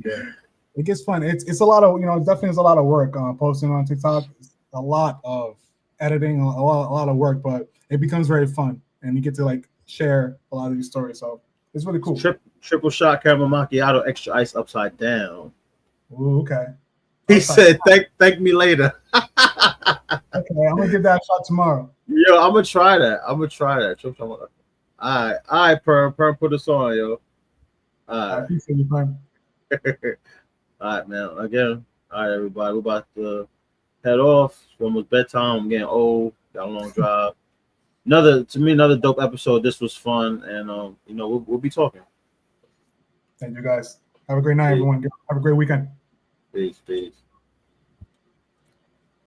S2: Yeah. It gets fun. It's a lot of, definitely is a lot of work posting on TikTok. It's a lot of editing, a lot of work, but it becomes very fun, and you get to like share a lot of these stories. So it's really cool.
S1: Triple shot caramel macchiato, extra ice upside down.
S2: Ooh, okay.
S1: He said, "Thank me later."
S2: Okay, I'm gonna give that a shot tomorrow.
S1: Yo, I'm gonna try that. All right, Perm, put us on, yo.
S2: I appreciate you, Perm.
S1: All right, man. Again, all right, everybody. We're about to head off. It's almost bedtime. I'm getting old. Got a long drive. Another dope episode. This was fun, and we'll be talking.
S2: Thank you, guys. Have a great night, everyone. Have a great weekend.
S1: Peace.